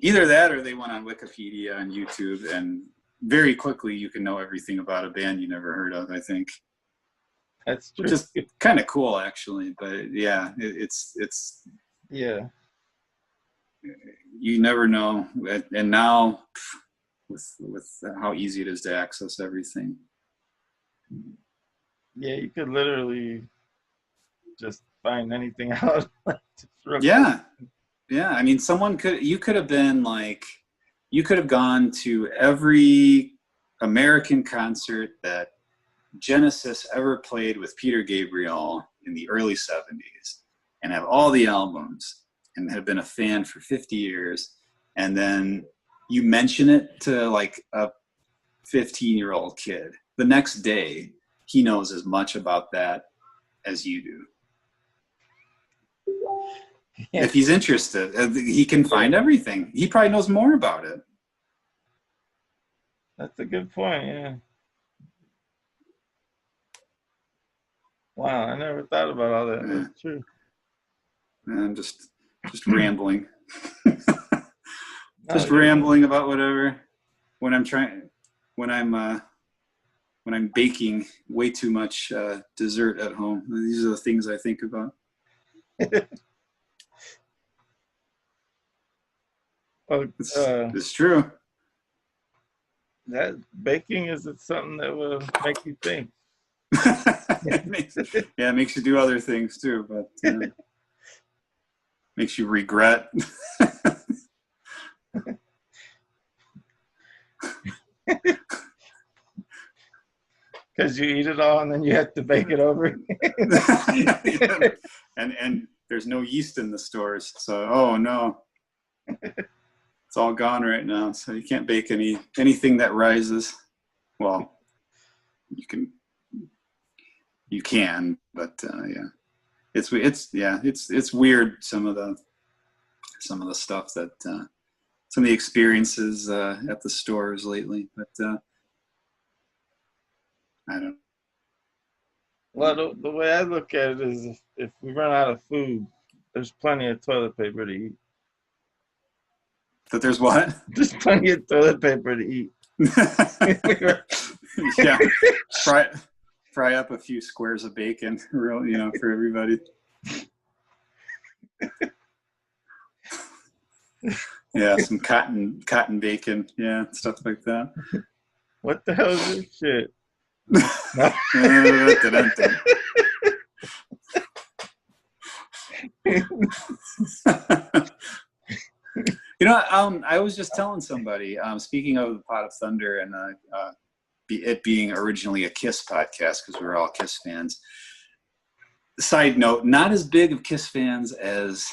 Either that or they went on Wikipedia and YouTube, and very quickly you can know everything about a band you never heard of, I think. That's true. Which is kind of cool, actually. But yeah, it's yeah. You never know. And now with how easy it is to access everything. Yeah, you could literally just find anything out. Yeah. Yeah. I mean, you could have gone to every American concert that Genesis ever played with Peter Gabriel in the early 70s and have all the albums and have been a fan for 50 years. And then you mention it to like a 15-year-old kid. The next day, he knows as much about that as you do. Yeah. If he's interested, he can find everything. He probably knows more about it. That's a good point, yeah. Wow, I never thought about all that. Yeah. That's true. I'm just rambling. Just No, rambling about whatever. When I'm baking way too much dessert at home, these are the things I think about. well, It's true. that baking is something that will make you think. It makes you do other things too, but makes you regret. Because you eat it all and then you have to bake it over. and there's no yeast in the stores, so oh no, it's all gone right now. So you can't bake anything that rises. Well, you can, but yeah, it's weird. Some of the stuff that some of the experiences at the stores lately, but I don't. Well, the way I look at it is if we run out of food, there's plenty of toilet paper to eat. That there's what? There's plenty of toilet paper to eat. Yeah, fry up a few squares of bacon, real, for everybody. Yeah, some cotton bacon, yeah, stuff like that. What the hell is this shit? I was just telling somebody, speaking of the Pot of Thunder and it being originally a Kiss podcast, because we're all Kiss fans. Side note, not as big of Kiss fans as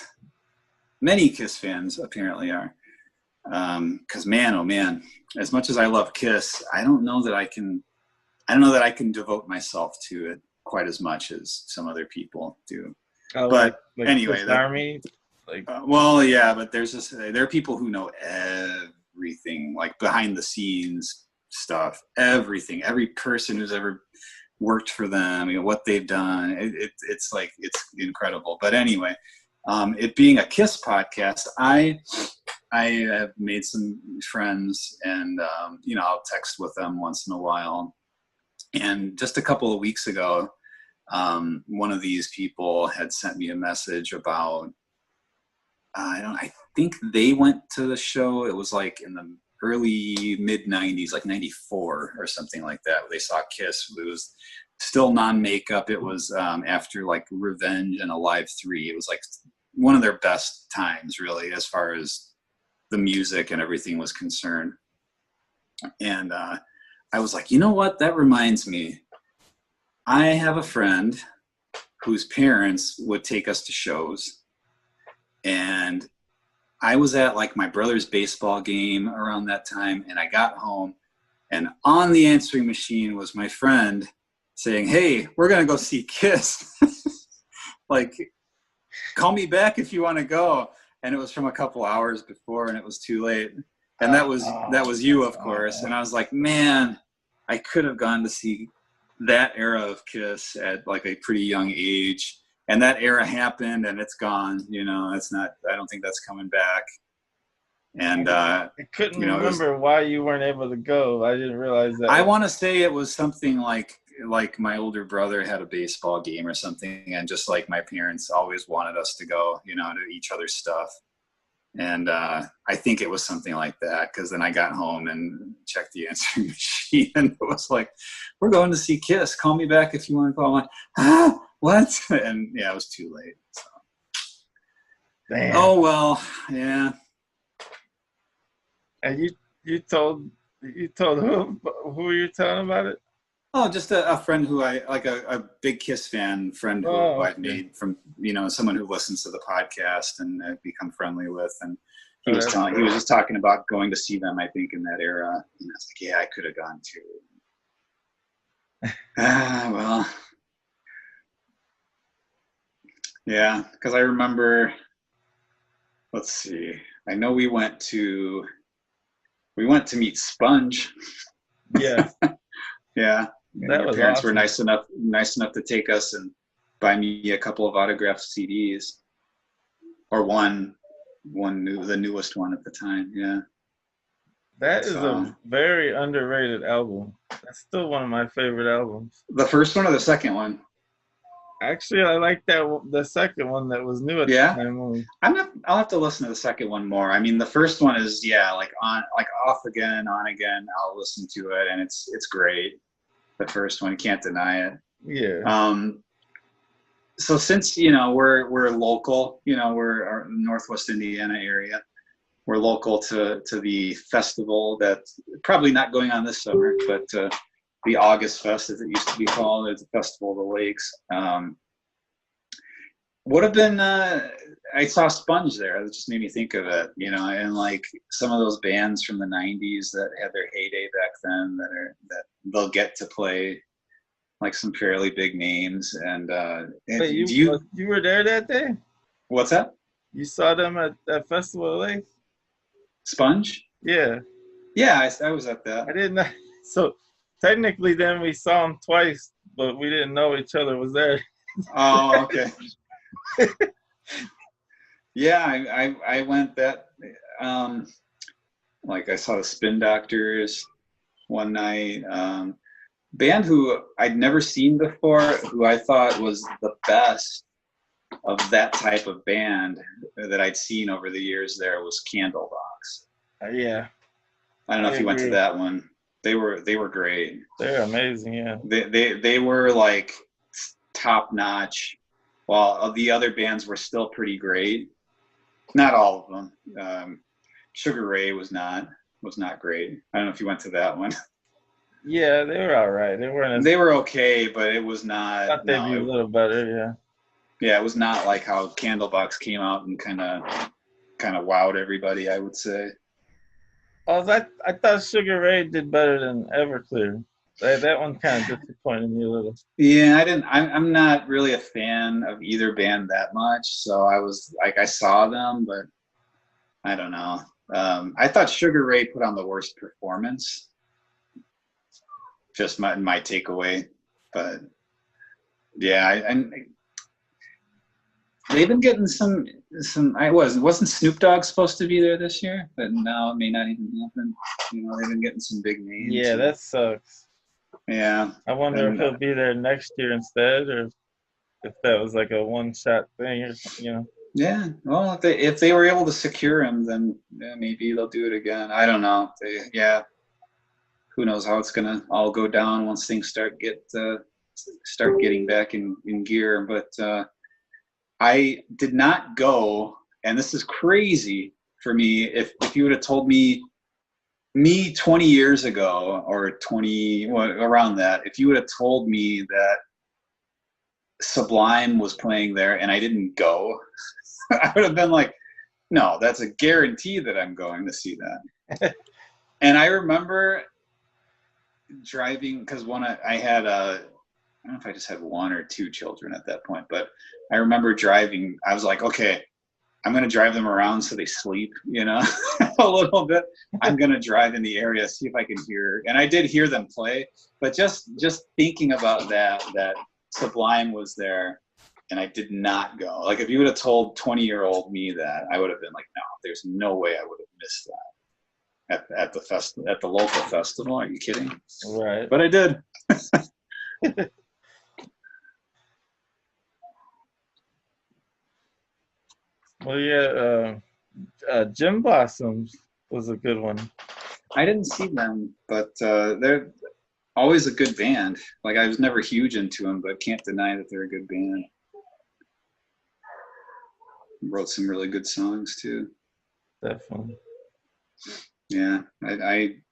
many Kiss fans apparently are. Because man, oh man, as much as I love Kiss, I don't know that I can devote myself to it quite as much as some other people do. Oh, but like anyway, Army, well, yeah, but there are people who know everything, like behind the scenes stuff, everything, every person who's ever worked for them, what they've done. It's incredible. But anyway, it being a Kiss podcast, I have made some friends, and I'll text with them once in a while. And just a couple of weeks ago, one of these people had sent me a message about, I think they went to the show. It was like in the early mid 90s, like 94 or something like that. They saw Kiss. It was still non-makeup. It was after like Revenge and Alive 3. It was like one of their best times, really, as far as the music and everything was concerned. And I was like, you know what? That reminds me. I have a friend whose parents would take us to shows. And I was at like my brother's baseball game around that time, and I got home, and on the answering machine was my friend saying, "Hey, we're going to go see Kiss. Like, call me back if you want to go." And it was from a couple hours before, and it was too late. And that was you, of course. And I was like, man, I could have gone to see that era of Kiss at like a pretty young age. And that era happened, and it's gone. It's not. I don't think that's coming back. And I couldn't remember why you weren't able to go. I didn't realize that. I want to say it was something like my older brother had a baseball game or something, and just like my parents always wanted us to go, to each other's stuff. And I think it was something like that, because then I got home and checked the answering machine, and it was like, "We're going to see Kiss. Call me back if you want to call." I'm like, what? And yeah, it was too late. So. Damn. Oh well, yeah. And you told who you're telling about it? Oh, just a friend who I like, a big Kiss friend who I've made from, someone who listens to the podcast and I've become friendly with. And he was just talking about going to see them, I think, in that era. And I was like, yeah, I could have gone too. Well, yeah, because I remember, let's see, I know we went to meet Sponge. Yeah. Yeah. That Your was parents were awesome. nice enough to take us and buy me a couple of autographed CDs, or the newest one at the time. Yeah. That is So a very underrated album. That's still one of my favorite albums. the first one or the second one? Actually, I like the second one that was new at Yeah. the time. I'll have to listen to the second one more. I mean, the first one is like off again, on again. I'll listen to it, and it's great. The first one, can't deny it. Yeah. So since we're local, we're our Northwest Indiana area. We're local to the festival that's probably not going on this summer, but the August Fest, as it used to be called, it's a festival of the lakes. Would have been I saw Sponge there. It just made me think of it, and like some of those bands from the 90s that had their heyday back then that they'll get to play like some fairly big names. And Wait, you were there that day? What's that? You saw them at that Festival of Lakes? Sponge? Yeah. Yeah, I was at that. I didn't know. So technically then we saw them twice, but we didn't know each other was there. Oh, okay. Yeah, I went that like I saw the Spin Doctors one night. Band who I'd never seen before, who I thought was the best of that type of band that I'd seen over the years there was Candlebox. Yeah. I don't know if you went to that one. They were great. They're amazing, yeah. They were like top notch, while the other bands were still pretty great. Not all of them. Sugar Ray was not great. I don't know if you went to that one. Yeah, they were all right. They were okay, but it was not. I thought they'd be a little better, yeah. Yeah, it was not like how Candlebox came out and kind of wowed everybody, I would say. Oh, I thought Sugar Ray did better than Everclear. That one kind of disappointed me a little. Yeah, I'm not really a fan of either band that much, so I was like, I saw them, but I don't know. I thought Sugar Ray put on the worst performance. Just my takeaway, but yeah, they've been getting some. Wasn't Snoop Dogg supposed to be there this year? But now it may not even happen. They've been getting some big names. Yeah, that sucks. Yeah. I wonder if he'll be there next year instead, or if that was like a one-shot thing, or Yeah. Well, if they were able to secure him, then maybe they'll do it again. I don't know. Who knows how it's gonna all go down once things start getting back in gear. But I did not go, and this is crazy for me. If you would have told me 20 years ago, or around that, if you would have told me that Sublime was playing there and I didn't go, I would have been like, no, that's a guarantee that I'm going to see that. And I remember driving, because I had I don't know if I just had one or two children at that point, but I remember driving. I was like, okay, I'm going to drive them around so they sleep, a little bit. I'm going to drive in the area, see if I can hear. And I did hear them play, but just thinking about that Sublime was there and I did not go. Like if you would have told 20-year-old me that, I would have been like, no, there's no way I would have missed that at the local festival. Are you kidding? Right. But I did. Well, yeah, Gym Blossoms was a good one. I didn't see them, but they're always a good band. Like I was never huge into them, but can't deny that they're a good band. Wrote some really good songs too. Definitely. Yeah, I'm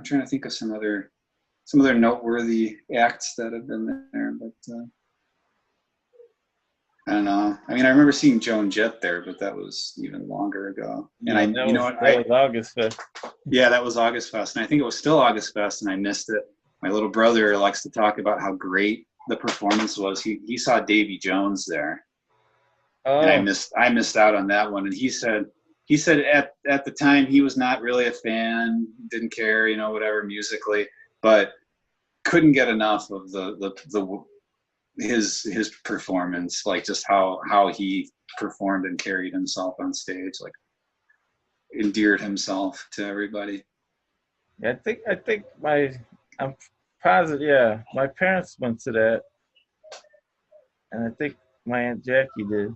trying to think of some other noteworthy acts that have been there, but I don't know. I mean, I remember seeing Joan Jett there, but that was even longer ago. And that was August Fest. Yeah, that was August Fest, and I think it was still August Fest, and I missed it. My little brother likes to talk about how great the performance was. He saw Davy Jones there, Oh. and I missed out on that one. And he said he said at the time he was not really a fan, didn't care, you know, whatever musically, but couldn't get enough of his performance, like just how he performed and carried himself on stage, like endeared himself to everybody. Yeah, I think I'm positive. Yeah, my parents went to that, and I think my Aunt Jackie did.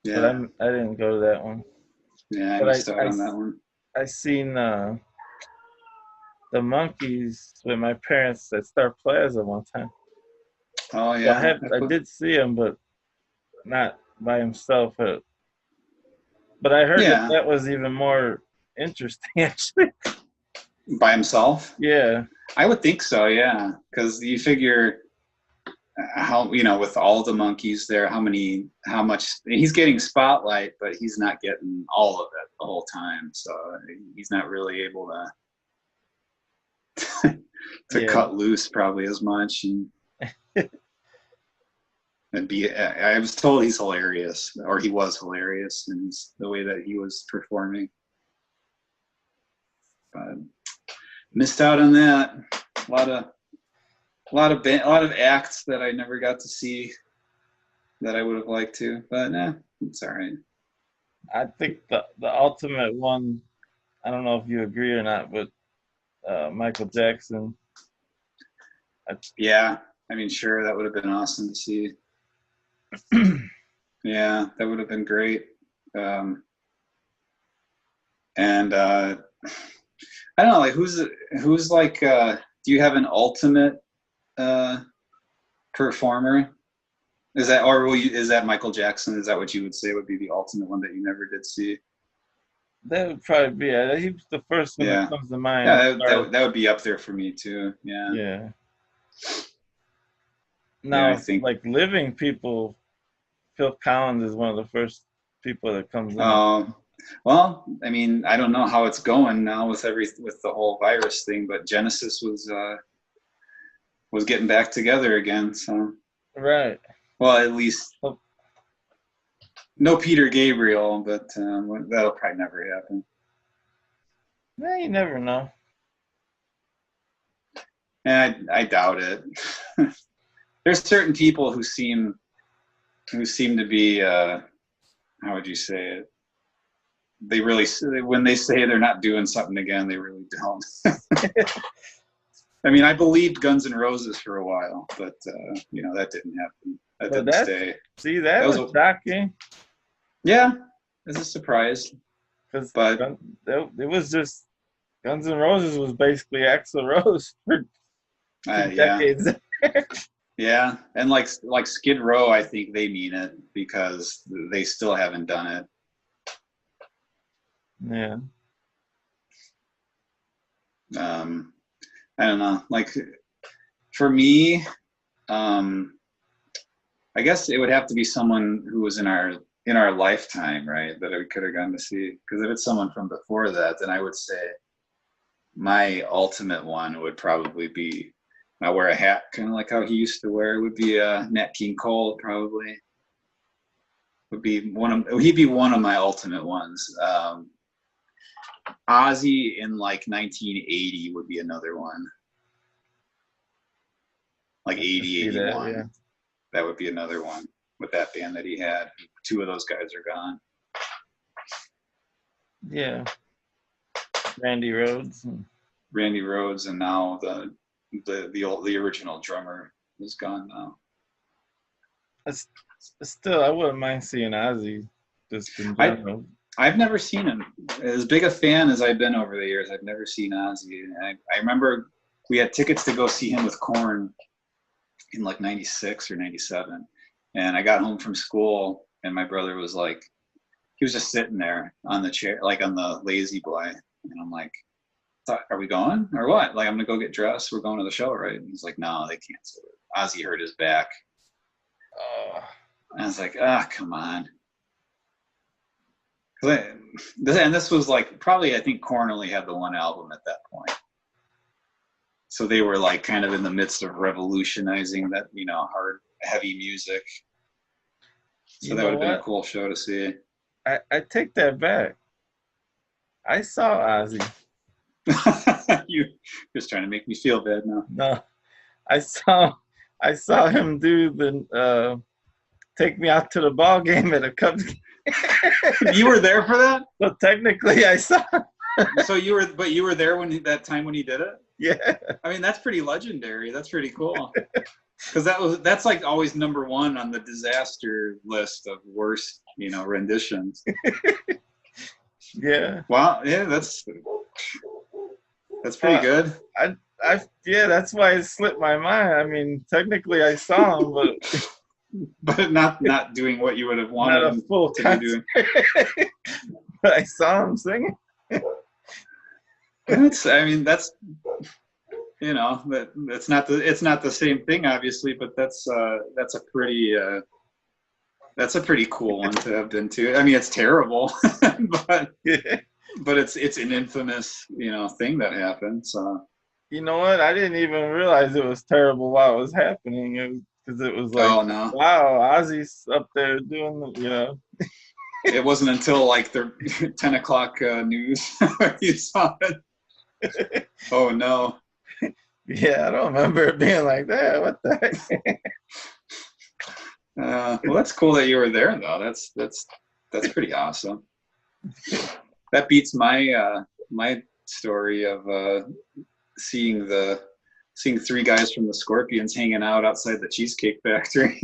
Yeah, But I didn't go to that one. yeah, I But missed out on that one. I seen the Monkeys with my parents at Star Plaza one time. Oh So yeah, I did see him, but not by himself. But I heard yeah, that was even more interesting, actually. by himself. Yeah. I would think so, yeah, because you figure how, you know, with all the monkeys there, how much he's getting spotlight, but he's not getting all of it the whole time, so he's not really able to cut loose probably as much, and be. I was told he's hilarious, or he was hilarious in the way that he was performing, but missed out on that. A lot of acts that I never got to see that I would have liked to, but it's all right. I think the ultimate one, I don't know if you agree or not, but Michael Jackson. Yeah, I mean, sure, that would have been awesome to see. Yeah, that would have been great. And I don't know, like who's like, do you have an ultimate performer? Is that Michael Jackson? Is that what you would say would be the ultimate one that you never did see? That would probably be it. He was the first one that comes to mind. Yeah, that would be up there for me too. Yeah. Yeah. Now, I think like living people, Phil Collins is one of the first people that comes in. Well, I mean, I don't know how it's going now with the whole virus thing, but Genesis was getting back together again. So right. Well, at least no Peter Gabriel, but that'll probably never happen. Yeah, you never know. And I doubt it. There's certain people who seem to be how would you say it? They really, when they say they're not doing something again, they really don't. I mean, I believed Guns N' Roses for a while, but you know, that didn't happen. That didn't stay. See, that was shocking. Yeah, it's a surprise. But it was just Guns N' Roses was basically Axl Rose for decades. Yeah, and like Skid Row, I think they mean it because they still haven't done it. Yeah. I don't know. Like for me, I guess it would have to be someone who was in our lifetime, right? That we could have gone to see. Because if it's someone from before that, then I would say my ultimate one would probably be, I wear a hat kind of like how he used to wear. It would be Nat King Cole probably. He'd be one of my ultimate ones. Ozzy in like 1980 would be another one. Like 80, 81. Yeah. That would be another one with that band that he had. Two of those guys are gone. Yeah. Randy Rhoads, and now the original drummer is gone now. Still, I wouldn't mind seeing Ozzy. Just in general. I've never seen him. As big a fan as I've been over the years, I've never seen Ozzy. And I remember we had tickets to go see him with Korn in like 96 or 97. And I got home from school and my brother was like, he was just sitting there on the chair, like on the lazy boy. And I'm like, are we going or what? Like, I'm going to go get dressed. We're going to the show, right? And he's like, no, they canceled it. Ozzy hurt his back. And I was like, come on. And this was like, probably, I think Korn only had the one album at that point. So they were like kind of in the midst of revolutionizing that, you know, hard, heavy music. So that would have been a cool show to see. I take that back. I saw Ozzy. You're just trying to make me feel bad now. No, I saw him do the take me out to the ball game at a Cubs game. You were there for that? So technically, I saw. So you were there when that time when he did it? Yeah. I mean, that's pretty legendary. That's pretty cool. Because that's like always number one on the disaster list of worst, renditions. Yeah. Wow. Yeah, that's pretty good. Yeah, that's why it slipped my mind. I mean, technically, I saw him, but but not doing what you would have wanted not a him full to be doing. But I saw him singing. That's it's not the same thing, obviously, but that's a pretty cool one to have been to. I mean, it's terrible, but it's an infamous thing that happened. So you know what? I didn't even realize it was terrible while it was happening. Because it was like, oh no, wow, Ozzy's up there doing It wasn't until like the 10 o'clock news you saw it. Oh no. Yeah, I don't remember it being like that. What the heck? Well, that's cool that you were there, though. That's pretty awesome. That beats my my story of seeing three guys from the Scorpions hanging out outside the Cheesecake Factory.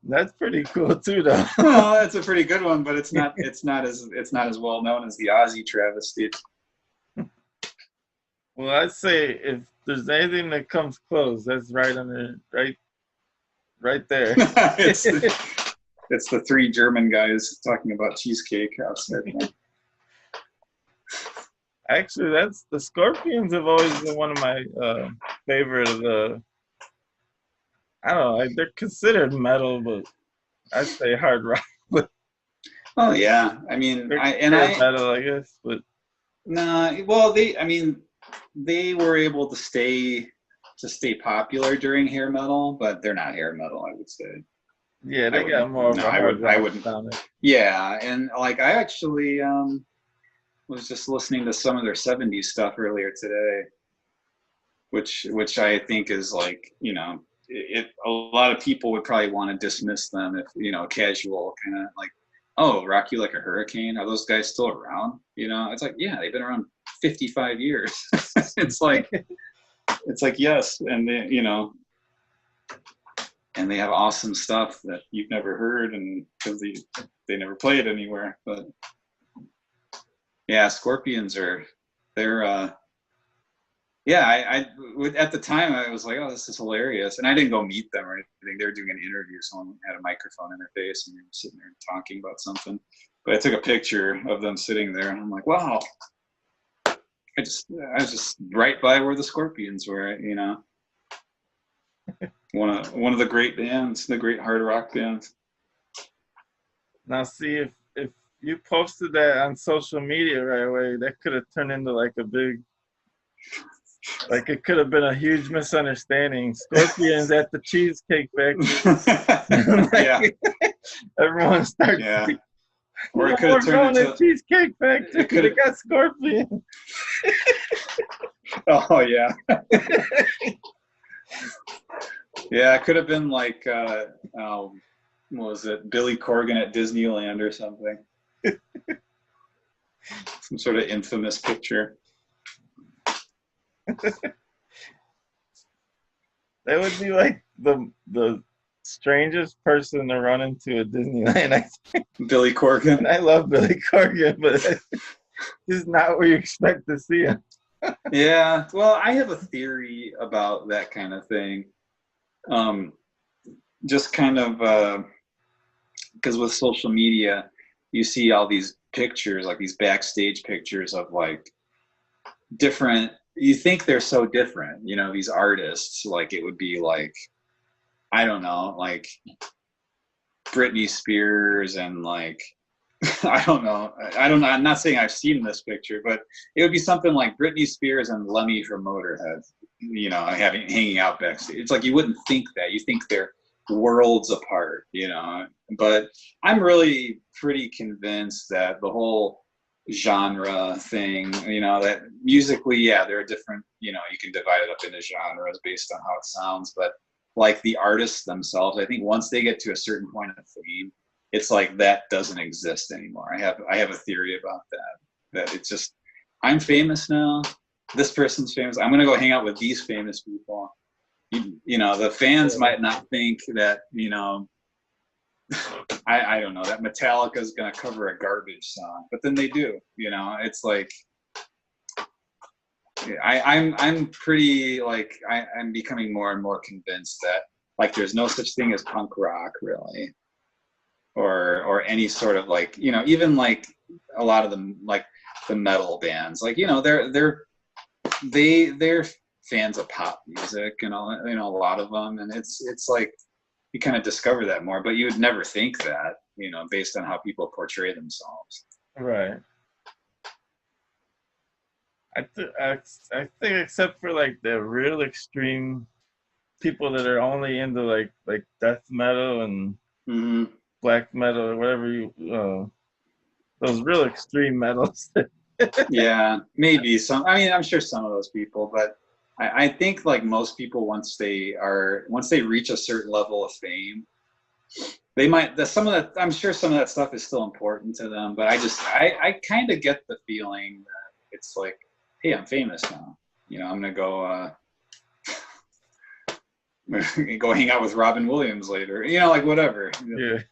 That's pretty cool too, though. Well, that's a pretty good one, but it's not as well known as the Ozzy travesty. Well, I'd say if there's anything that comes close, that's right there. It's the three German guys talking about cheesecake outside. Actually, that's the Scorpions have always been one of my favorite of the. I don't know, like they're considered metal, but I'd say hard rock. But oh yeah, I mean, metal, I guess, but nah. Well, they were able to stay popular during hair metal, but they're not hair metal, I would say. Yeah, they got more of a hard rock sound. Yeah, and like I actually was just listening to some of their 70s stuff earlier today, which I think is like, a lot of people would probably want to dismiss them if, casual kind of like, oh, Rock You Like a Hurricane, are those guys still around? It's like, yeah, they've been around 55 years. It's like yes, and they, and they have awesome stuff that you've never heard, and because they never play it anywhere. But yeah, Scorpions they're I at the time I was like, oh, this is hilarious, and I didn't go meet them or anything. They were doing an interview, someone had a microphone in their face and they were sitting there talking about something. But I took a picture of them sitting there, and I'm like, wow. I was just right by where the Scorpions were, one of the great bands, the great hard rock bands. Now, see if you posted that on social media right away, that could have turned into like a big, like it could have been a huge misunderstanding. Scorpions at the Cheesecake Factory. Yeah, everyone starts. Yeah. Or it could have turned into Cheesecake Factory. Could have got Scorpion. Oh yeah. Yeah, it could have been like what was it, Billy Corgan at Disneyland or something. Some sort of infamous picture. That would be like the strangest person to run into at Disneyland, I think. Billy Corgan. I love Billy Corgan, but this is not where you expect to see him. Yeah, well, I have a theory about that kind of thing. Just kind of because with social media, you see all these pictures, like these backstage pictures of like different. You think they're so different, these artists. Like it would be like, I don't know, like Britney Spears and like, I don't know. I'm not saying I've seen this picture, but it would be something like Britney Spears and Lemmy from Motorhead, hanging out backstage. It's like you wouldn't think that. You think they're worlds apart, But I'm really pretty convinced that the whole genre thing, that musically, yeah, there are different, you can divide it up into genres based on how it sounds, but like the artists themselves, I think once they get to a certain point of fame, it's like that doesn't exist anymore. I have a theory about that it's just, I'm famous now, this person's famous, I'm gonna go hang out with these famous people. The fans might not think that, I don't know, that Metallica is going to cover a garbage song, but then they do. It's like I'm pretty like I'm becoming more and more convinced that like there's no such thing as punk rock really, or any sort of like even like a lot of them like the metal bands like they're fans of pop music and all a lot of them, and it's like you kind of discover that more, but you would never think that, based on how people portray themselves. Right. I think except for like the real extreme people that are only into like death metal and black metal or whatever those real extreme metals. Yeah, maybe some. I mean, I'm sure some of those people, but I think like most people, once they reach a certain level of fame, they might. I'm sure some of that stuff is still important to them, but I kind of get the feeling that it's like, hey, I'm famous now. I'm gonna go go hang out with Robin Williams later. Like whatever. Yeah.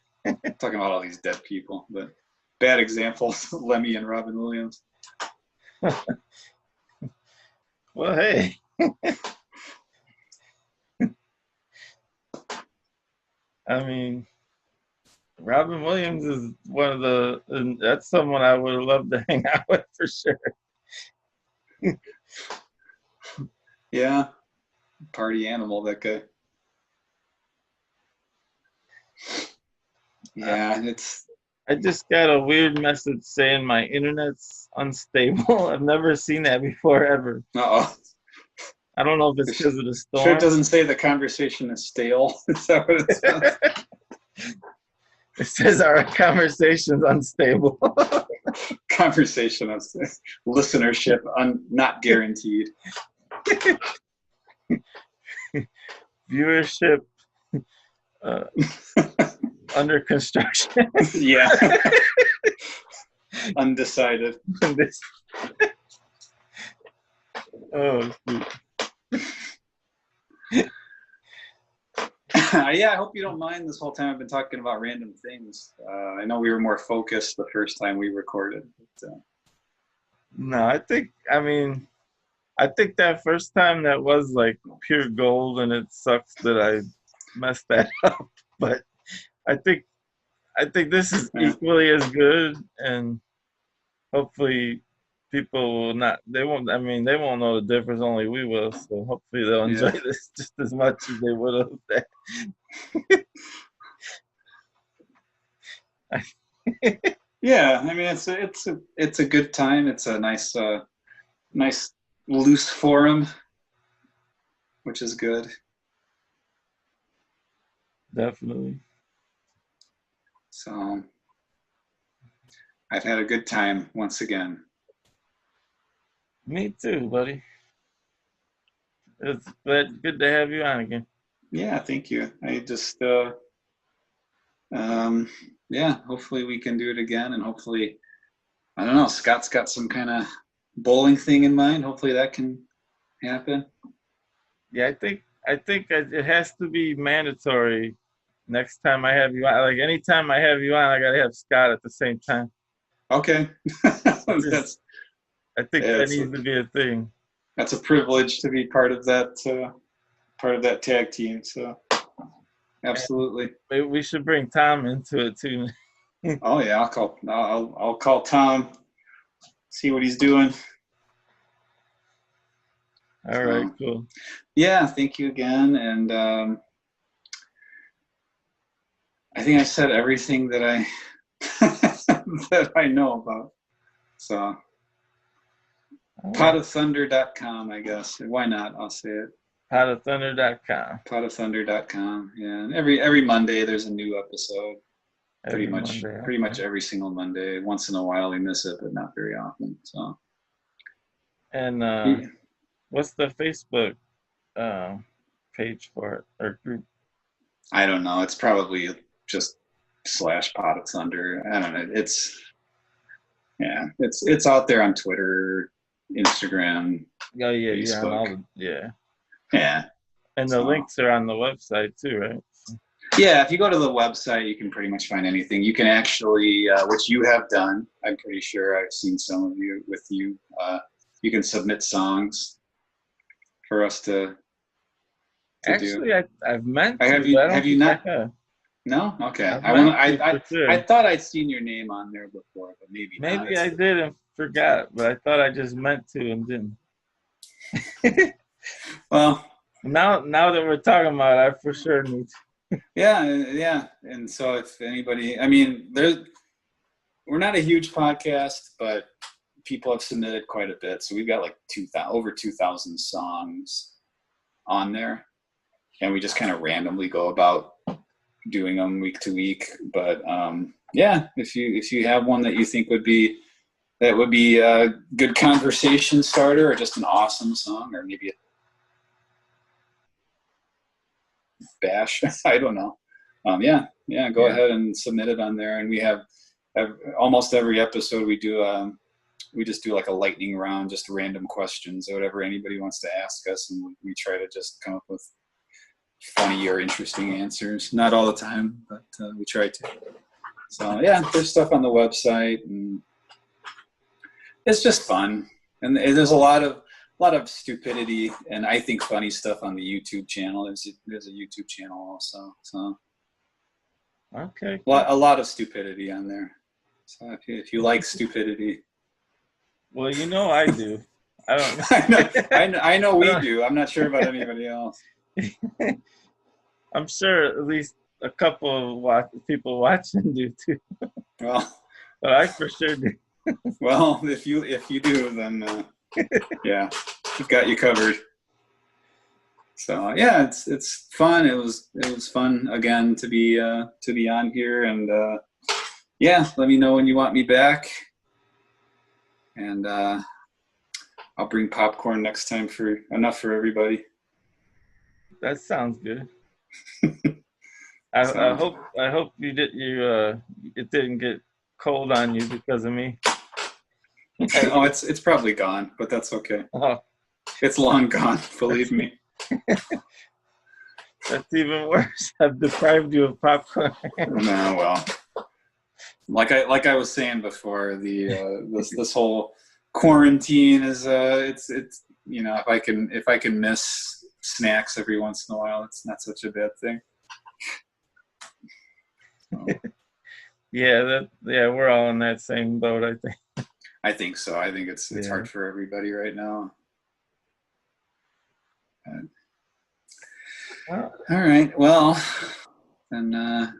Talking about all these dead people, but bad examples, Lemmy and Robin Williams. Well, hey. I mean, Robin Williams is that's someone I would have loved to hang out with for sure. Yeah. Party animal, that guy. Yeah, I just got a weird message saying my internet's unstable. I've never seen that before, ever. Uh-oh. I don't know if it's because of the storm. Sure, it doesn't say the conversation is stale. Is that what it says? It says our conversation's unstable. Conversation of listenership not guaranteed. Viewership under construction. Yeah. Undecided. Oh, shoot. Yeah, I hope you don't mind this whole time I've been talking about random things. I know we were more focused the first time we recorded. But, no, I think that first time that was like pure gold, and it sucks that I messed that up. But I think this is equally as good, and hopefully people will not. They won't know the difference. Only we will. So hopefully they'll enjoy this just as much as they would have. Yeah, I mean it's a good time. It's a nice loose forum, which is good. Definitely. So I've had a good time once again. Me too, buddy. It's good to have you on again. Yeah, thank you. I just hopefully we can do it again, and hopefully, I don't know, Scott's got some kind of bowling thing in mind. Hopefully that can happen. Yeah, I think it has to be mandatory next time I have you on. Like anytime I have you on, I gotta have Scott at the same time. Okay. I think that needs to be a thing. That's a privilege to be part of that tag team. So absolutely. Maybe we should bring Tom into it too. Oh yeah, I'll call Tom, see what he's doing. All right, cool. Yeah, thank you again, and I think I said everything that I that I know about. So potofthunder.com, I guess. Why not? I'll say it. Potofthunder.com. Potofthunder.com. Yeah, and every Monday there's a new episode. Every Monday, pretty much every single Monday. Once in a while we miss it, but not very often. So. And what's the Facebook page for it or group? I don't know. It's probably just /Pot of Thunder. I don't know. It's out there on Twitter, Instagram. Oh yeah, Facebook. Yeah. And the So, links are on the website too, right? Yeah, if you go to the website, you can pretty much find anything. You can actually, which you have done. I'm pretty sure I've seen some of you with you. You can submit songs for us to Actually, do. I've meant to. Have you not? No? Okay. I thought I'd seen your name on there before, but maybe not. Maybe I did and forgot, but I thought I just meant to and didn't. Well, now that we're talking about it, I for sure need to. Yeah. And so if anybody, I mean, we're not a huge podcast, but people have submitted quite a bit. So we've got like over 2,000 songs on there, and we just kind of randomly go about doing them week to week. But if you have one that you think would be a good conversation starter, or just an awesome song, or maybe a bash, I don't know. Go ahead and submit it on there. And we have almost every episode we do we just do like a lightning round, just random questions or whatever anybody wants to ask us, and we try to just come up with funny or interesting answers. Not all the time, but we try to. So there's stuff on the website, and it's just fun. And there's a lot of stupidity and I think funny stuff on the YouTube channel. There's a YouTube channel also. So okay, a lot of stupidity on there. So if you like stupidity, well, I do. I don't. I know we do. I'm not sure about anybody else. I'm sure at least a couple of people watching do too. Well, but I for sure do. Well, if you do, then we've got you covered. So it's fun. It was fun again to be on here, and let me know when you want me back, and I'll bring popcorn next time for enough for everybody. That sounds good. I hope it didn't get cold on you because of me. Oh, it's probably gone, but that's okay. Oh. It's long gone, believe me. That's even worse. I've deprived you of popcorn. No, well, like I was saying before, this whole quarantine is it's if I can miss snacks every once in a while, it's not such a bad thing. So. We're all in that same boat, I think. I think so. I think it's hard for everybody right now. All right. Well, then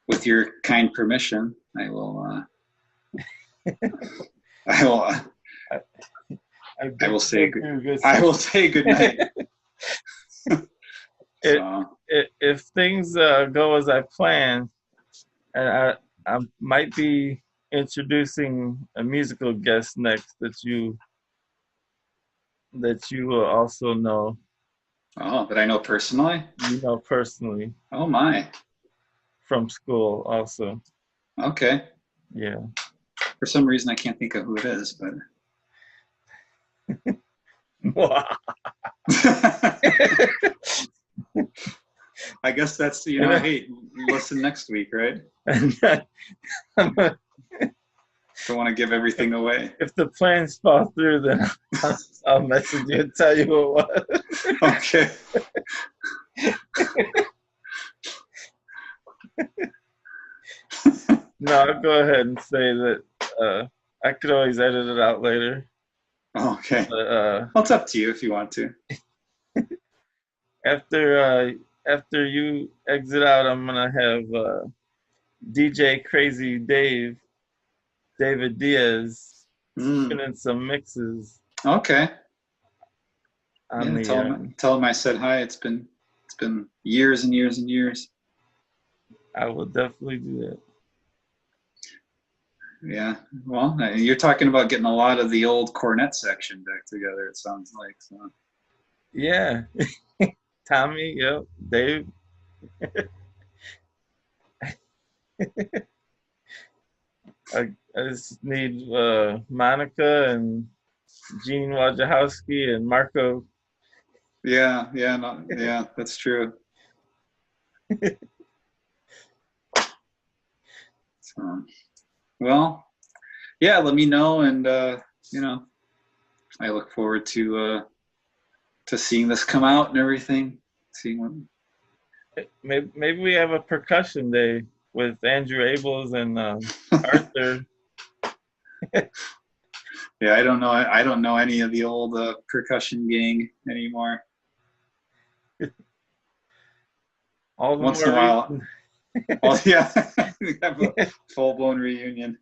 with your kind permission, I will say good night. If things go as I planned, and I might be introducing a musical guest next that you will also know. Oh, that I know personally? You know personally. Oh my. From school also. Okay. Yeah. For some reason I can't think of who it is, but I guess that's hey, listen next week, right? Don't want to give everything away. If the plans fall through, then I'll message you and tell you who it was. Okay. No, I'll go ahead and say that I could always edit it out later. Okay. But, well, it's up to you if you want to. After you exit out, I'm gonna have DJ Crazy David Diaz spinning some mixes. Okay. Tell him I said hi. It's been years and years and years. I will definitely do that. Yeah. Well, you're talking about getting a lot of the old cornet section back together. It sounds like. So. Yeah. Tommy, yep, Dave. I just need Monica and Gene Wojciechowski and Marco. Yeah, yeah, that's true. So, well, yeah, let me know, and I look forward to seeing this come out and everything. Seeing what. Maybe we have a percussion day with Andrew Abels and Arthur. Yeah, I don't know. I don't know any of the old percussion gang anymore. All the Once in a while. Oh yeah, we have a full-blown reunion.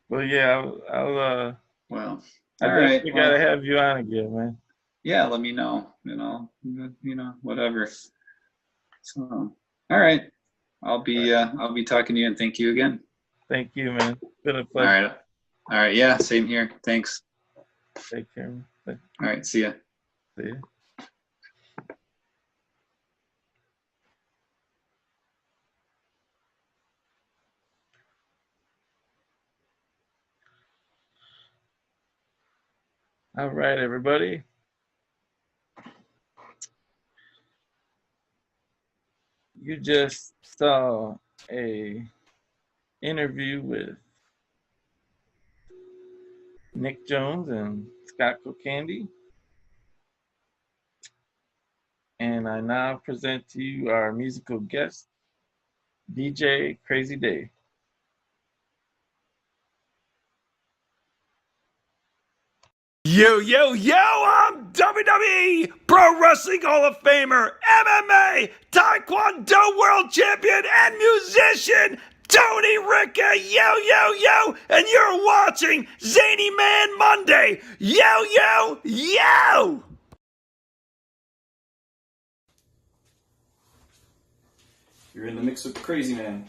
Well, yeah, I'll Well, I all right. definitely gotta have you on again, man. Yeah, let me know. Whatever. So, all right. I'll be talking to you, and thank you again. Thank you, man. It's been a All pleasure. right. Yeah, same here. Thanks. Take care, man. All right. See ya. See ya. All right, everybody. You just saw a interview with Nick Jones and Scott Kokandy. And I now present to you our musical guest, DJ Crazy Day. Yo, I'm WWE Pro Wrestling Hall of Famer, MMA, Taekwondo World Champion, and musician, Tony Ricca. Yo, and you're watching SzanyMan Monday. Yo. You're in the mix with Crazy Man.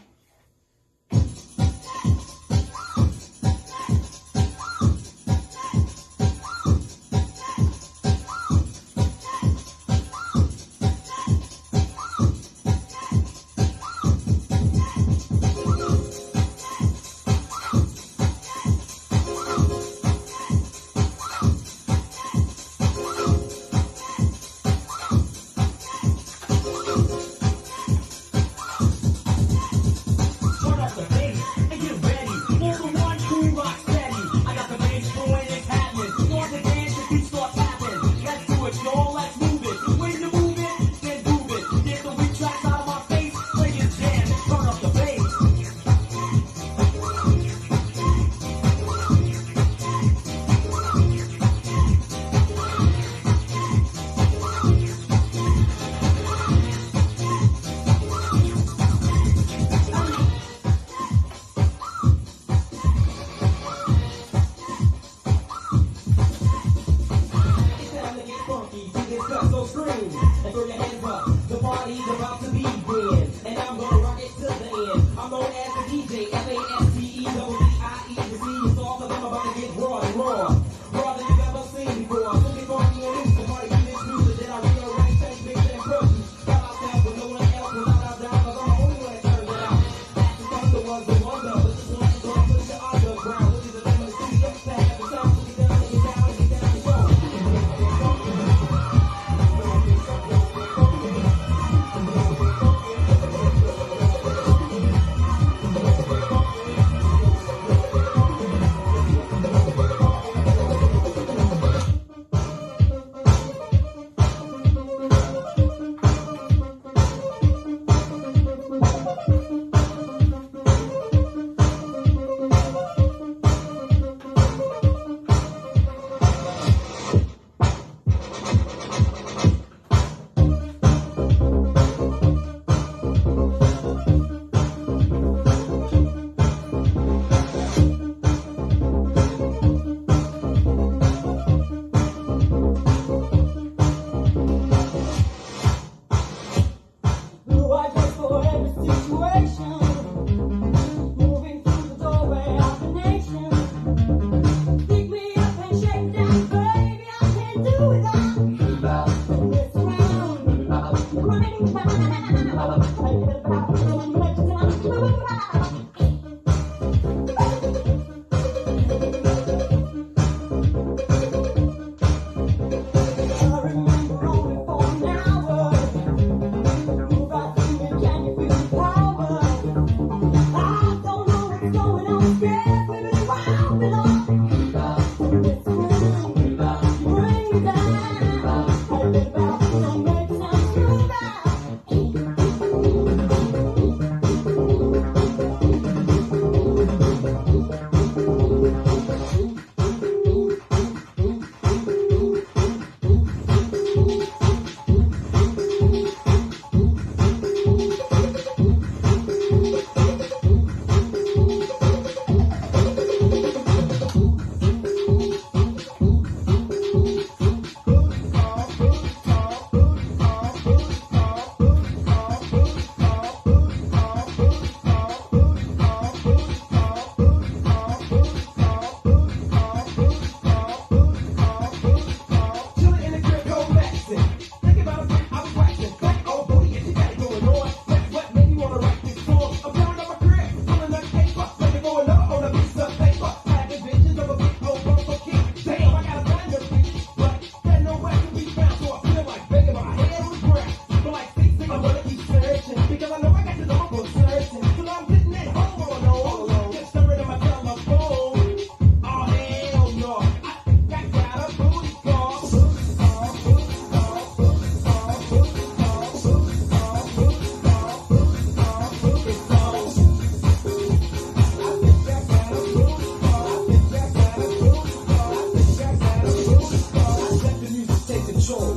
control.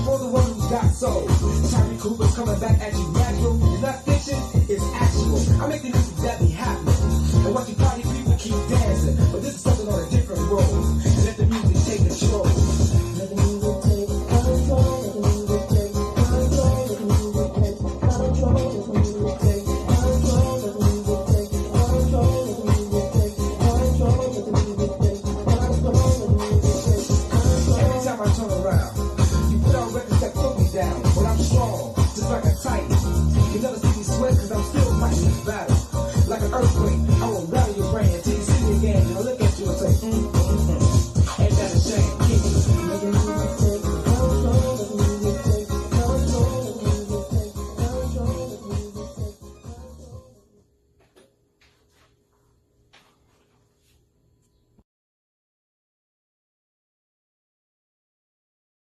For the one who's got soul. Charlie Cooper's coming back at you natural. It's not fiction, it's actual. I make the music that be happening. And watch you party people keep dancing. But this is